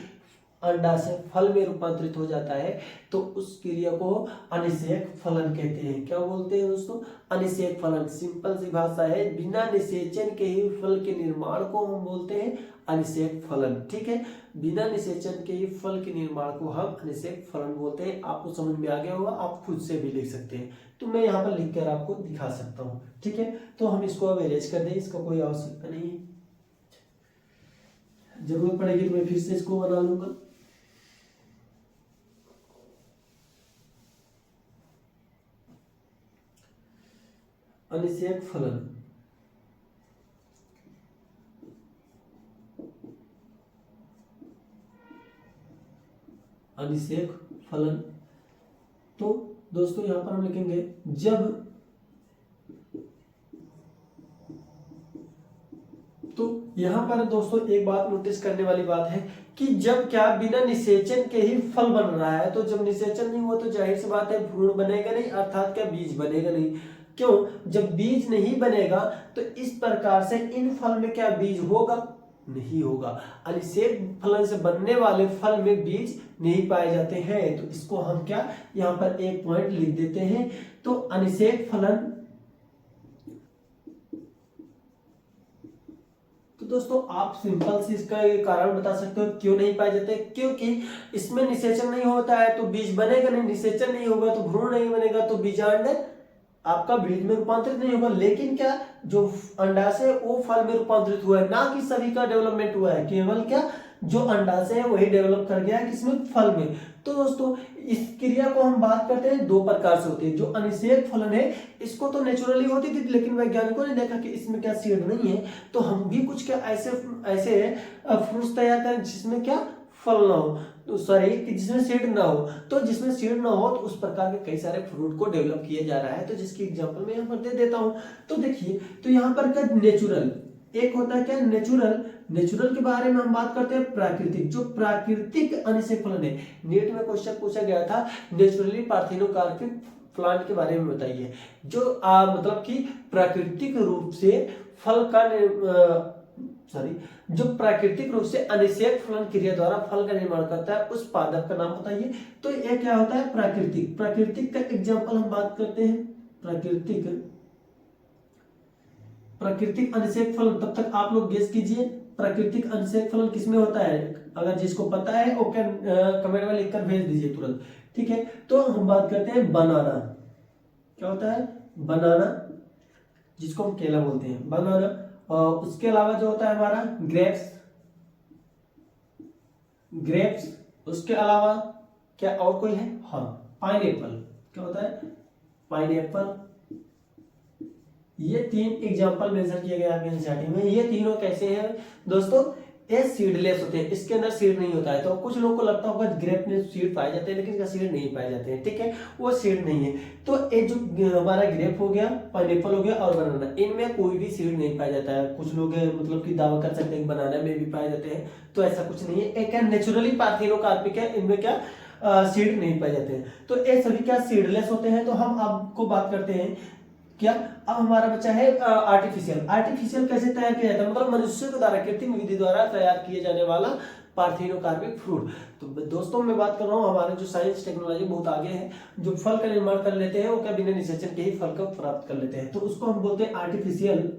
अंडाशय फल में रूपांतरित हो जाता है तो उस क्रिया को अनिषेक फलन कहते हैं। क्या बोलते हैं दोस्तों, अनिषेक फलन। सिंपल सी भाषा है, बिना निषेचन के ही फल के निर्माण को हम बोलते हैं अनिषेक फलन, ठीक है। बिना निषेचन के ही फल के निर्माण को हम अनिषेक फलन बोलते हैं। आपको समझ में आ गया होगा, आप खुद से भी लिख सकते हैं, तो मैं यहाँ पर लिख कर आपको दिखा सकता हूँ, ठीक है। तो हम इसको अब अरेंज कर दें, इसका कोई आवश्यकता नहीं है, जरूरत पड़ेगी तो मैं फिर से इसको बना लूंगा। अनिषेक फलन, अनिषेक फलन। तो दोस्तों यहां पर हम लिखेंगे जब, तो यहां पर दोस्तों एक बात नोटिस करने वाली बात है कि जब क्या बिना निषेचन के ही फल बन रहा है, तो जब निषेचन नहीं हुआ तो जाहिर सी बात है भ्रूण बनेगा नहीं, अर्थात क्या बीज बनेगा नहीं। क्यों, जब बीज नहीं बनेगा तो इस प्रकार से इन फल में क्या बीज होगा, नहीं होगा। अनिषेक फलन से बनने वाले फल में बीज नहीं पाए जाते हैं, तो इसको हम क्या यहाँ पर एक पॉइंट लिख देते हैं। तो अनिषेक फलन, तो दोस्तों आप सिंपल से इसका कारण बता सकते हो क्यों नहीं पाए जाते, क्योंकि इसमें निषेचन नहीं होता है तो बीज बनेगा नहीं, निषेचन नहीं होगा तो भ्रूण नहीं बनेगा, तो बीजांड आपका बीज में रूपांतरित नहीं होगा। लेकिन क्या, जो अंडाशय वो फल में रूपांतरित हुआ है, ना कि सभी का डेवलपमेंट हुआ है, केवल क्या जो अंडाशय है वही डेवलप कर गया है किसमें, फल में। तो दोस्तों इस क्रिया को हम बात करते हैं दो प्रकार से होती है। जो अनिषेक फलन है इसको तो नेचुरली होती थी, लेकिन वैज्ञानिकों ने देखा कि इसमें क्या सीड नहीं है, तो हम भी कुछ क्या ऐसे फ्रूट्स तैयार करें जिसमें क्या फल ना हो, तो सॉरी कि जिसमें सीड ना हो। तो जिसमें सीड ना हो तो उस प्रकार के कई सारे फ्रूट को डेवलप किया जा रहा है, तो जिसकी एग्जांपल मैं यहाँ पर दे देता हूँ। तो देखिए, तो यहाँ पर क्या नेचुरल, एक होता है क्या नेचुरल, नेचुरल के बारे में हम बात करते हैं प्राकृतिक। जो प्राकृतिक अनिषेक फलन है, नेट में क्वेश्चन पूछा गया था नेचुरली पार्थिनोकार्पिक प्लांट के बारे में बताइए, जो मतलब कि प्राकृतिक रूप से फल का सॉरी जो प्राकृतिक रूप से अनिषेक फलन क्रिया द्वारा फल का निर्माण करता है उस पादप का नाम बताइए। तो ये क्या होता है, प्राकृतिक। प्राकृतिक का एग्जांपल हम बात करते हैं, प्राकृतिक अनिषेक फलन। तब तक आप लोग गेस कीजिए प्राकृतिक अनिषेक फलन किसमें होता है, अगर जिसको पता है वो कमेंट में लिखकर भेज दीजिए तुरंत, ठीक है। तो हम बात करते हैं बनाना। क्या होता है, बनाना, जिसको हम केला बोलते हैं, बनाना। और उसके अलावा जो होता है हमारा ग्रेप्स, उसके अलावा क्या और कोई है, हाँ पाइनएप्पल। क्या होता है, पाइनएप्पल। ये तीन एग्जांपल मेंशन किए गए आपके एनसीईआरटी में। ये तीनों कैसे हैं दोस्तों, ये सीडलेस होते हैं, इसके अंदर सीड नहीं होता है। तो कुछ लोगों को लगता होगा ग्रेप में सीड पाए जाते हैं, लेकिन इसका सीड नहीं पाए जाते हैं, ठीक है, वो सीड नहीं है। तो ये जो हमारा ग्रेप हो गया, पाइनएप्पल हो गया और बनाना, इनमें कोई भी सीड नहीं पाया जाता है। कुछ लोग मतलब कि दावा कर सकते हैं बनाना में भी पाए जाते हैं, तो ऐसा कुछ नहीं है। एक नेचुरली पार्थिनोकार्पिक है, इनमें क्या सीड नहीं पाए जाते हैं। तो ये सभी क्या सीडलेस होते हैं। तो हम आपको बात करते हैं क्या, अब हमारा बच्चा है आर्टिफिशियल। आर्टिफिशियल कैसे तैयार किया जाता है, मतलब मनुष्य के द्वारा, कृत्रिम विधि द्वारा तैयार किए जाने वाला पार्थिनोकार्पिक फ्रूट। तो दोस्तों मैं बात कर रहा हूँ, हमारे जो साइंस टेक्नोलॉजी बहुत आगे है, जो फल का निर्माण कर लेते हैं वो क्या बिना निषेचन के ही फल का प्राप्त कर लेते हैं, तो उसको हम बोलते हैं आर्टिफिशियल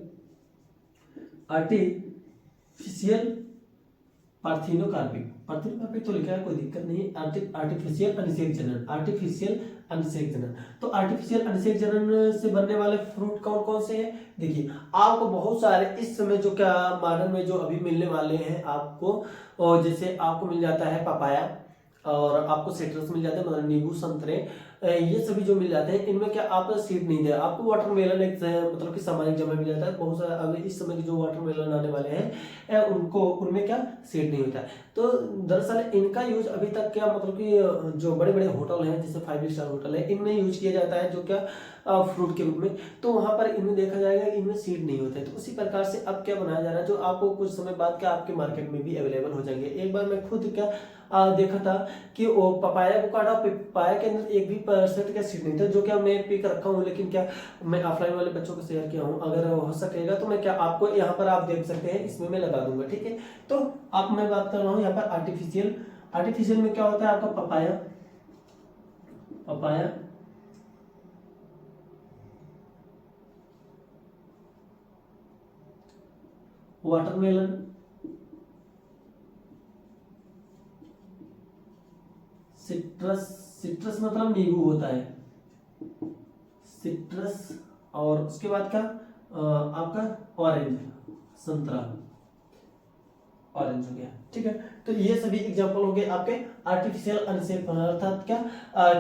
पार्थिनोकार्पिक। पार्थिनोकार्पिक तो लिखा है, कोई दिक्कत नहीं। आर्टिफिशियल अनिषेक जनन, आर्टिफिशियल अनिषेक जनन। तो आर्टिफिशियल अनिषेक जनन से बनने वाले फ्रूट कौन कौन से हैं, देखिए आपको बहुत सारे इस समय जो क्या मॉडर्न में जो अभी मिलने वाले हैं आपको, और जैसे आपको मिल जाता है पपाया, और आपको सिट्रस मिल जाते हैं, मतलब नींबू, संतरे, ये सभी जो मिल जाते हैं, इनमें क्या आप सीड नहीं दे, आपको वाटरमेलन एक मतलब कि सामान्य जगह मिल जाता है बहुत सारा। अभी इस समय के जो वाटरमेलन आने वाले हैं उनको उनमें क्या सीड नहीं होता है। तो दरअसल इनका यूज अभी तक क्या मतलब कि जो बड़े बड़े होटल हैं जैसे 5 स्टार होटल है, इनमें यूज किया जाता है जो क्या फ्रूट के रूप में। तो वहां पर इनमें देखा जाएगा इनमें सीड नहीं होते। तो उसी प्रकार से अब क्या बनाया जा रहा है जो आपको कुछ समय बाद क्या आपके मार्केट में भी अवेलेबल हो जाएंगे। एक बार मैं खुद क्या देखा था कि वो पपाया को काटा, पपाया के अंदर एक भी % का सीड नहीं था, जो क्या मैं पिक रखा हूँ, लेकिन क्या मैं ऑफलाइन वाले बच्चों को शेयर किया हूँ। अगर हो सकेगा तो मैं क्या आपको यहाँ पर आप देख सकते हैं, इसमें मैं लगा दूंगा, ठीक है। तो अब मैं बात कर रहा हूँ यहाँ पर आर्टिफिशियल। आर्टिफिशियल में क्या होता है आपका papaya, papaya, watermelon, citrus, citrus मतलब नींबू होता है, सिट्रस, और उसके बाद क्या आपका ऑरेंज, संतरा, ऑरेंज हो गया, ठीक है। तो ये सभी एग्जांपल हो गए आपके आर्टिफिशियल अनिषेक फलन, अर्थात क्या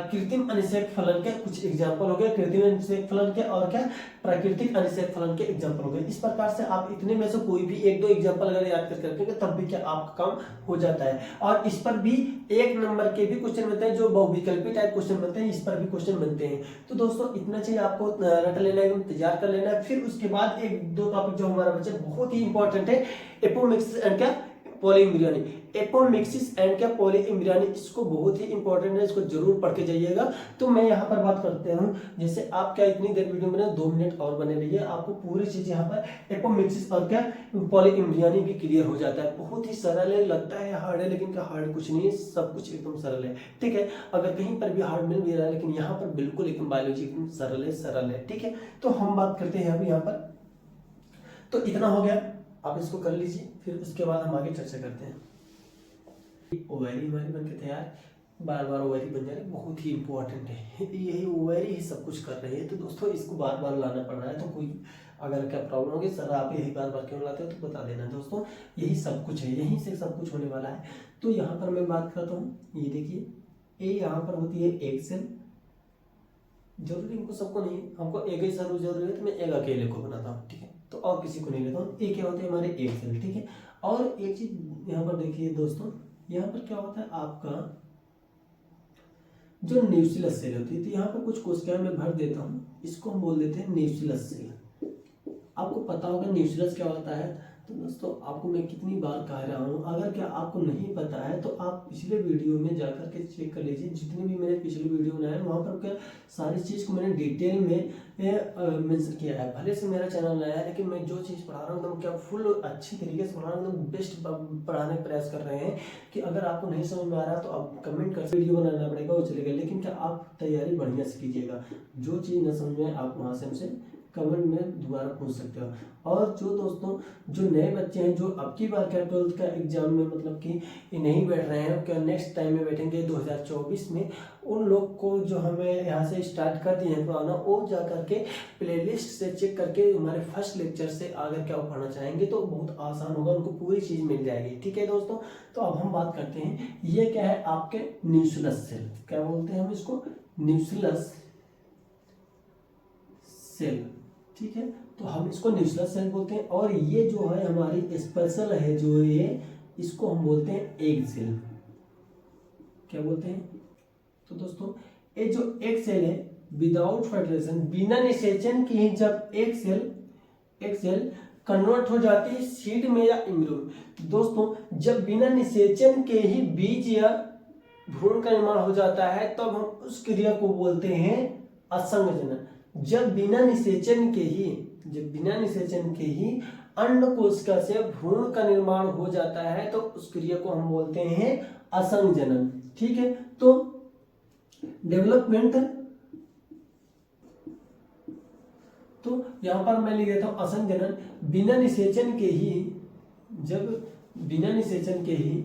कृत्रिम अनिषेक फलन के कुछ एग्जांपल हो गए, कृत्रिम अनिषेक फलन के, और क्या प्राकृतिक अनिषेक फलन के एग्जांपल हो गए। इस प्रकार से आप इतने में से कोई भी 1-2 एग्जांपल अगर याद करके रखेंगे तब भी क्या आपका काम हो जाता है। और इस पर भी 1 नंबर के भी क्वेश्चन बनते हैं, जो बहुविकल्पी टाइप क्वेश्चन बनते हैं, इस पर भी क्वेश्चन बनते हैं। तो दोस्तों इतना चाहिए आपको रट लेना है, तैयार कर लेना है। फिर उसके बाद 1-2 टॉपिक जो हमारा बच्चे बहुत ही इंपॉर्टेंट है, एपोमिक्सिस एंड क्या पॉलीइम्ब्रियोनी, एपोमिक्सिस एंड क्या पॉलीइम्ब्रियोनी, इसको बहुत ही इंपॉर्टेंट है, इसको जरूर पढ़ के जाइएगा। तो मैं यहाँ पर बात करते हूँ, जैसे आप क्या इतनी देर वीडियो में 2 मिनट और बने रहिए, आपको पूरी चीज यहाँ पर एपोमिक्सिस और क्या पॉलीइम्ब्रियोनी भी क्लियर हो जाता है। बहुत ही सरल है, लगता है हार्ड है, लेकिन क्या हार्ड कुछ नहीं है, सब कुछ एकदम सरल है, ठीक है। अगर कहीं पर भी हार्ड मिल भी रहा है, लेकिन यहाँ पर बिल्कुल एकदम बायोलॉजी एकदम सरल है, ठीक है। तो हम बात करते हैं अभी यहाँ पर, तो इतना हो गया, आप इसको कर लीजिए, फिर उसके बाद हम आगे चर्चा करते हैं। ओवैरी हमारी बनके तैयार, बार बार ओवैरी बन जा रही, बहुत ही इंपॉर्टेंट है, यही ओवैरी ही सब कुछ कर रही है। तो दोस्तों इसको बार बार लाना पड़ रहा है, तो कोई अगर क्या प्रॉब्लम होगी, सर आप यही बार बार क्यों लाते हो, तो बता देना दोस्तों, यही सब कुछ है, यहीं से सब कुछ होने वाला है। तो यहाँ पर मैं बात करता हूँ, ये देखिए, ये यहाँ पर होती है एक सेल, जरूरी इनको सबको नहीं है, हमको एक ही सर जरूरी है, तो मैं एक अकेले को बनाता हूँ, ठीक है, तो और किसी को नहीं लेता हूँ। एक क्या होते हैं हमारे एक सेल, ठीक है। और एक चीज यहाँ पर देखिए दोस्तों, यहाँ पर क्या होता है आपका जो न्यूक्लियस सेल होती है, तो यहाँ पर कुछ कोशिकाएं मैं भर देता हूँ, इसको हम बोल देते हैं न्यूक्लियस सेल। आपको पता होगा न्यूक्लियस क्या होता है। तो दोस्तों आपको मैं कितनी बार कह रहा हूँ, अगर क्या आपको नहीं पता है तो आप पिछले वीडियो में जाकर के चेक कर लीजिए, जितनी भी मैंने पिछले वीडियो बनाए वहाँ पर क्या सारी चीज़ को मैंने डिटेल में मेंशन किया है। भले से मेरा चैनल नया है, लेकिन मैं जो चीज़ पढ़ा रहा हूँ एकदम क्या फुल अच्छी तरीके से पढ़ा रहा हूँ, एकदम बेस्ट पढ़ाने का प्रयास कर रहे हैं। कि अगर आपको नहीं समझ में आ रहा तो आप कमेंट कर, वीडियो बनाना पड़ेगा वो चलेगा, लेकिन क्या आप तैयारी बढ़िया से कीजिएगा। जो चीज़ न समझ में आप वहाँ से हमसे कमेंट में दोबारा पूछ सकते हो। और जो दोस्तों जो नए बच्चे हैं, जो अब की बार क्या 12th का एग्जाम में मतलब कि नहीं बैठ रहे हैं, क्या नेक्स्ट टाइम में बैठेंगे 2024 में, उन लोग को जो हमें यहाँ से स्टार्ट कर दिए हैं पढ़ाना, वो जा करके प्लेलिस्ट से चेक करके हमारे फर्स्ट लेक्चर से अगर क्या पढ़ना चाहेंगे तो बहुत आसान होगा, उनको पूरी चीज़ मिल जाएगी, ठीक है दोस्तों। तो अब हम बात करते हैं, ये क्या है आपके न्यूक्लियस सेल, क्या बोलते हैं हम इसको, न्यूक्लियस सेल, ठीक है। तो हम इसको न्यूक्लियस सेल बोलते हैं। और ये जो है हमारी स्पेशल है जो ये, इसको हम बोलते हैं एग सेल, क्या बोलते हैं। तो दोस्तों ये जो एग सेल है, विदाउट फर्टिलाइजेशन, बिना निषेचन के ही जब एक सेल कन्वर्ट हो जाती है सीड में या एम्ब्रियो में। दोस्तों जब बिना निषेचन के ही बीज या भ्रूण का निर्माण हो जाता है तब हम उस क्रिया को बोलते हैं असंग जनन। जब बिना निषेचन के ही अंड कोशिका से भ्रूण का निर्माण हो जाता है तो उस क्रिया को हम बोलते हैं असंग जनन, ठीक है। तो डेवलपमेंट, तो यहां पर मैं लिख देता हूं असंग जनन, बिना निषेचन के ही, जब बिना निषेचन के ही,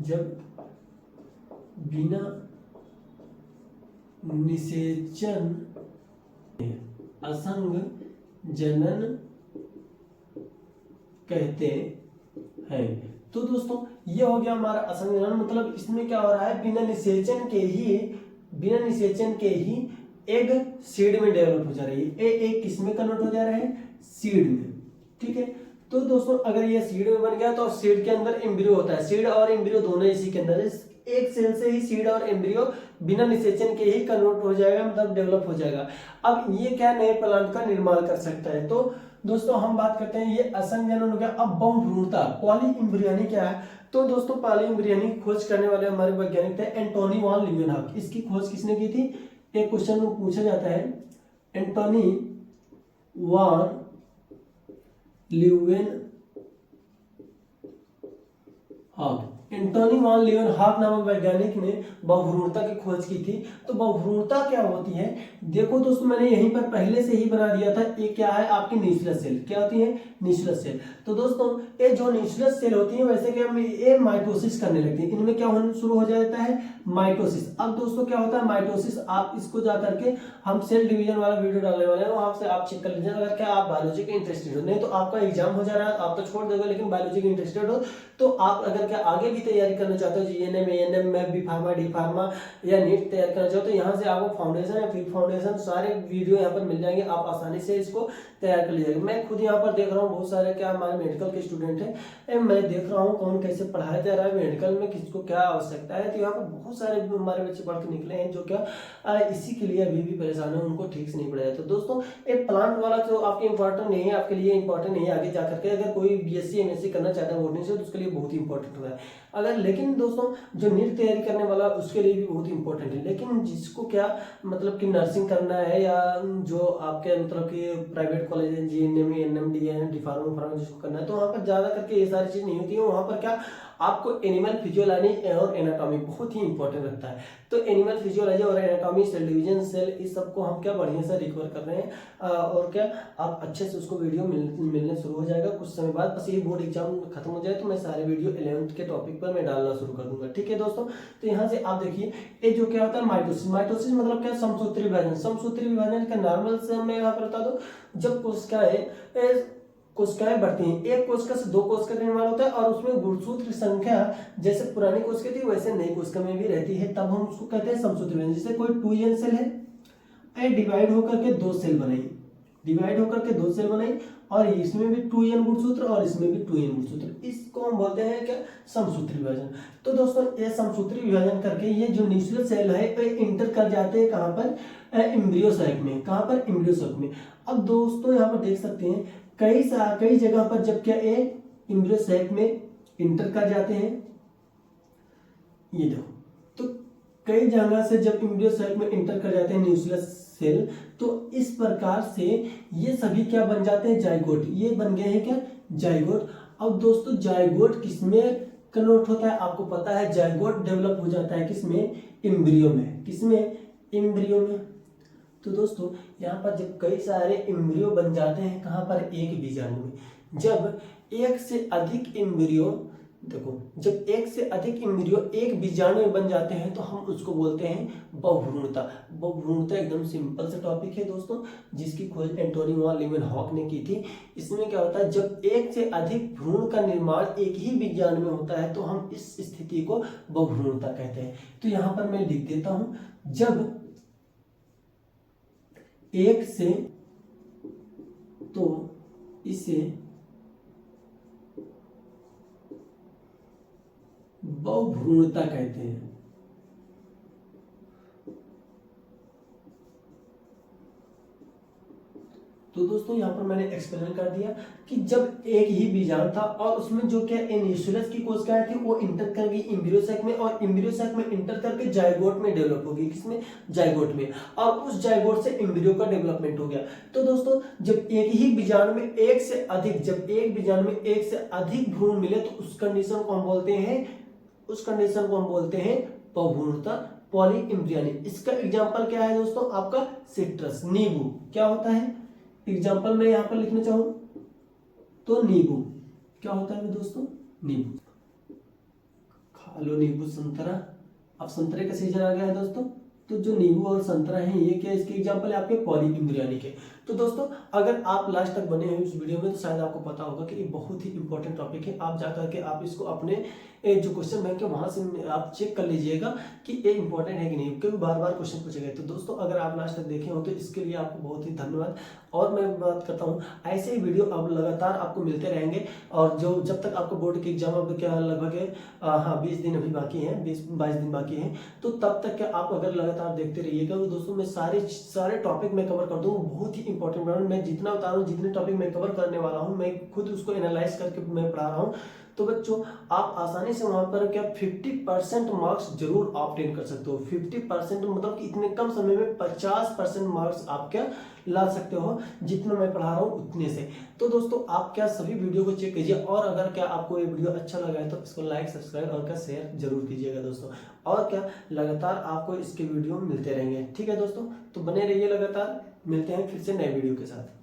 जब बिना निषेचन असंग जनन कहते हैं। तो दोस्तों ये हो गया हमारा असंजनन, मतलब इसमें क्या हो रहा है, बिना निषेचन के ही एग सीड में डेवलप हो जा रही है। एग किस में कन्वर्ट हो जा रहा है, सीड में, ठीक है। तो दोस्तों अगर ये सीड में बन गया तो सीड के अंदर एम्ब्रियो होता है, सीड और एम्ब्रियो दोनों इसी के अंदर है। एक सेल से ही सीड और एम्ब्रियो बिना निषेचन के ही कन्वर्ट हो जाएगा, मतलब डेवलप हो जाएगा। अब ये क्या नए प्लांट का निर्माण कर सकता है। तो दोस्तों हम बात करते हैं, ये असंजनन हो गया। अब बहुभ्रूणता, पॉलीइम्ब्रियोनी क्या है। तो दोस्तों पॉलीइम्ब्रियोनी की खोज करने वाले हमारे वैज्ञानिक थे एंटोनी वॉन लीeuwenhoek। इसकी खोज किसने की थी, एक क्वेश्चन में पूछा जाता है, एंटोनी वॉन लीeuwenhoek। एंटोनी वॉन लीeuwenhoek नामक वैज्ञानिक ने बहुभ्रूणता की खोज की थी। तो बहुभ्रूणता क्या होती है, देखो दोस्तों मैंने यहीं पर पहले से ही बना दिया था। ये क्या है आपकी न्यूक्लियस सेल, क्या होती है, न्यूक्लियस सेल। तो दोस्तों ये जो न्यूक्लियस सेल होती है वैसे कि हम ये माइटोसिस करने लगती है, इनमें क्या होना शुरू हो जाता है, माइटोसिस। अब दोस्तों क्या होता है माइटोसिस, आप इसको जाकर के हम सेल डिवीजन वाला वीडियो डालने वाले हैं, वहां से आप चेक कर लीजिए। अगर क्या आप बायोलॉजी के इंटरेस्टेड हो, नहीं तो आपका एग्जाम हो जा रहा है आप तो छोड़ दोगे, लेकिन बायोलॉजी के इंटरेस्टेड हो तो आप अगर क्या आगे भी तैयारी करना चाहते हो, जीएनएम, एएनएम में बी फार्मा, डी फार्मा या नीट तैयार करना चाहते हो, तो यहाँ से आपको फाउंडेशन या फिर फाउंडेशन सारे वीडियो यहाँ पर मिल जाएंगे, आप आसानी से इसको तैयार कर लीजिएगा। मैं खुद यहाँ पर देख रहा हूँ बहुत सारे क्या हमारे मेडिकल के स्टूडेंट हैं, मैं देख रहा हूँ कौन कैसे पढ़ाया जा रहा है मेडिकल में, किसको क्या आवश्यकता है। तो यहाँ पर बहुत सारे हमारे बच्चे पढ़ के निकले हैं जो क्या इसी के लिए अभी भी परेशान है, उनको ठीक से नहीं पढ़ाया। तो दोस्तों एक प्लांट वाला तो आपके इंपॉर्टेंट नहीं है, आपके लिए इंपॉर्टेंट नहीं है। आगे जाकर के अगर कोई बीएससी एमएससी करना चाहता है बॉटनी से तो उसके लिए बहुत ही इंपॉर्टेंट होता है। अगर लेकिन दोस्तों जो नीट तैयारी करने वाला उसके लिए भी बहुत इंपॉर्टेंट है। लेकिन जिसको क्या मतलब कि नर्सिंग करना है या जो आपके मतलब कि प्राइवेट कॉलेज है, GNM, ANM, DNM, D pharma जिसको करना है, तो वहाँ पर ज्यादा करके ये सारी चीज नहीं होती है। वहाँ पर क्या आपको एनिमल फिजियोलॉजी और एनाटॉमी बहुत ही इंपॉर्टेंट रखता है। तो एनिमल फिजियोलॉजी और एनाटॉमी, सेल डिवीजन, सेल, इस सबको हम क्या बढ़िया से रिकवर कर रहे हैं और क्या आप अच्छे से उसको वीडियो मिलने शुरू हो जाएगा कुछ समय बाद। बस ये बोर्ड एग्जाम खत्म हो जाए तो मैं सारे वीडियो 11th के टॉपिक पर मैं डालना शुरू कर दूंगा, ठीक है दोस्तों। तो यहाँ से आप देखिए ये जो क्या होता है माइटोसिस। माइटोसिस मतलब क्या, समसूत्री विभाजन। समसूत्री विभाजन का नॉर्मल से मैं यहाँ पर बता दूं, जब कोशिकाएं बढ़ती हैं, एक कोशिका से दो कोशिका का निर्माण होता है और उसमें गुणसूत्र संख्या जैसे पुरानी कोशिका थी वैसे नई कोशिका में भी रहती है, तब हम उसको कहते हैं समसूत्री विभाजन। जैसे कोई 2n सेल है, डिवाइड होकर के दो सेल बनाई, और इसमें भी 2n गुणसूत्र और इसमें भी 2n गुणसूत्र, इसको हम बोलते हैं क्या, समसूत्री विभाजन। तो दोस्तों ये समसूत्री विभाजन करके ये जो न्यूक्लियस सेल है ये इंटर कर जाते हैं कहाँ पर, एम्ब्रियो साइक में। कहाँ पर, एम्ब्रियो साइक में। अब दोस्तों यहाँ पर देख सकते हैं कई जगह पर जब क्या ये एम्ब्रियो साइक में इंटर कर जाते हैं, ये देखो, तो कई जगह से जब एम्ब्रियो साइक में इंटर कर जाते हैं न्यूक्लियस सेल, तो इस प्रकार से ये सभी क्या बन जाते हैं, जाइगोट। ये बन गए हैं क्या, जाइगोट। अब दोस्तों जाइगोट किसमें कन्वर्ट होता है, आपको पता है जाइगोट डेवलप हो जाता है किसमें, एम्ब्रियो में। किसमें, एम्ब्रियो में। तो दोस्तों यहाँ पर जब कई सारे एम्ब्रियो बन जाते हैं कहाँ पर, एक बीजाणु में। जब एक से अधिक एम्ब्रियो, देखो जब एक से अधिक एम्ब्रियो एक बीजाणु में बन जाते हैं तो हम उसको बोलते हैं बहुभ्रूणता। बहुभ्रूणता एकदम सिंपल सा टॉपिक है दोस्तों, जिसकी खोज एंटोनी वॉन लीeuwenhoek ने की थी। इसमें क्या होता है, जब एक से अधिक भ्रूण का निर्माण एक ही बीजाणु में होता है तो हम इस स्थिति को बहुभ्रूणता कहते हैं। तो यहाँ पर मैं लिख देता हूं, जब एक से, तो इसे बहुभ्रूणता कहते हैं। तो दोस्तों यहाँ पर मैंने एक्सप्लेन कर दिया कि जब एक ही बीजाणु था और उसमें जो क्या न्यूक्लियस की कोशिकाएं थी वो इंटर कर गई एम्ब्रियो साइक में, और एम्ब्रियो साइक में इंटर करके जाइगोट में डेवलप हो गई। किसमें, जाइगोट में। और उस जाइगोट से एम्ब्रियो का डेवलपमेंट हो गया। तो दोस्तों जब एक ही बीजाणु में एक से अधिक, जब एक बीजाणु में एक से अधिक भ्रूण मिले तो उस कंडीशन को हम बोलते हैं बहुभ्रूणता, पॉलीइम्ब्रियोनी। इसका एग्जांपल क्या है दोस्तों, आपका सिट्रस, नींबू। क्या होता है एग्जाम्पल में यहाँ पर लिखना चाहूं तो नींबू क्या होता है दोस्तों, नींबू। खा लो नींबू, संतरा। अब संतरे का सीजन आ गया है दोस्तों, तो जो नींबू और संतरा है ये क्या, इसके एग्जाम्पल है आपके पॉलीइम्ब्रियोनी के। तो दोस्तों अगर आप लास्ट तक बने हैं इस वीडियो में तो शायद आपको पता होगा कि ये बहुत ही इंपॉर्टेंट टॉपिक है। आप जाकर के आप इसको अपने जो क्वेश्चन बैंक है वहां से आप चेक कर लीजिएगा कि ये इंपॉर्टेंट है कि नहीं, क्योंकि बार बार क्वेश्चन पूछे गए। तो दोस्तों अगर आप लास्ट तक देखे हो तो इसके लिए आपको बहुत ही धन्यवाद। और मैं बात करता हूँ ऐसे ही वीडियो अब लगातार आपको मिलते रहेंगे, और जो जब तक आपको बोर्ड की एग्जाम अब क्या लगभग हाँ 20 दिन अभी बाकी हैं, 20-22 दिन बाकी हैं, तो तब तक क्या आप अगर लगातार देखते रहिएगा तो दोस्तों मैं सारे टॉपिक मैं कवर कर दूंगा, बहुत ही इंपॉर्टेंट। मैं जितना बता रहा हूँ, जितने टॉपिक मैं कवर करने वाला हूँ, मैं खुद उसको एनालाइज करके मैं पढ़ा रहा हूँ। तो बच्चों आप आसानी से वहां पर क्या 50% मार्क्स जरूर ऑब्टेन कर सकते हो। 50% मतलब कि इतने कम समय में 50% मार्क्स आप क्या ला सकते हो, जितना मैं पढ़ा रहा हूँ उतने से। तो दोस्तों आप क्या सभी वीडियो को चेक कीजिए, और अगर क्या आपको ये वीडियो अच्छा लगा है तो इसको लाइक, सब्सक्राइब और क्या शेयर जरूर कीजिएगा दोस्तों। और क्या लगातार आपको इसके वीडियो मिलते रहेंगे। ठीक है दोस्तों, तो बने रहिए, लगातार मिलते हैं फिर से नए वीडियो के साथ।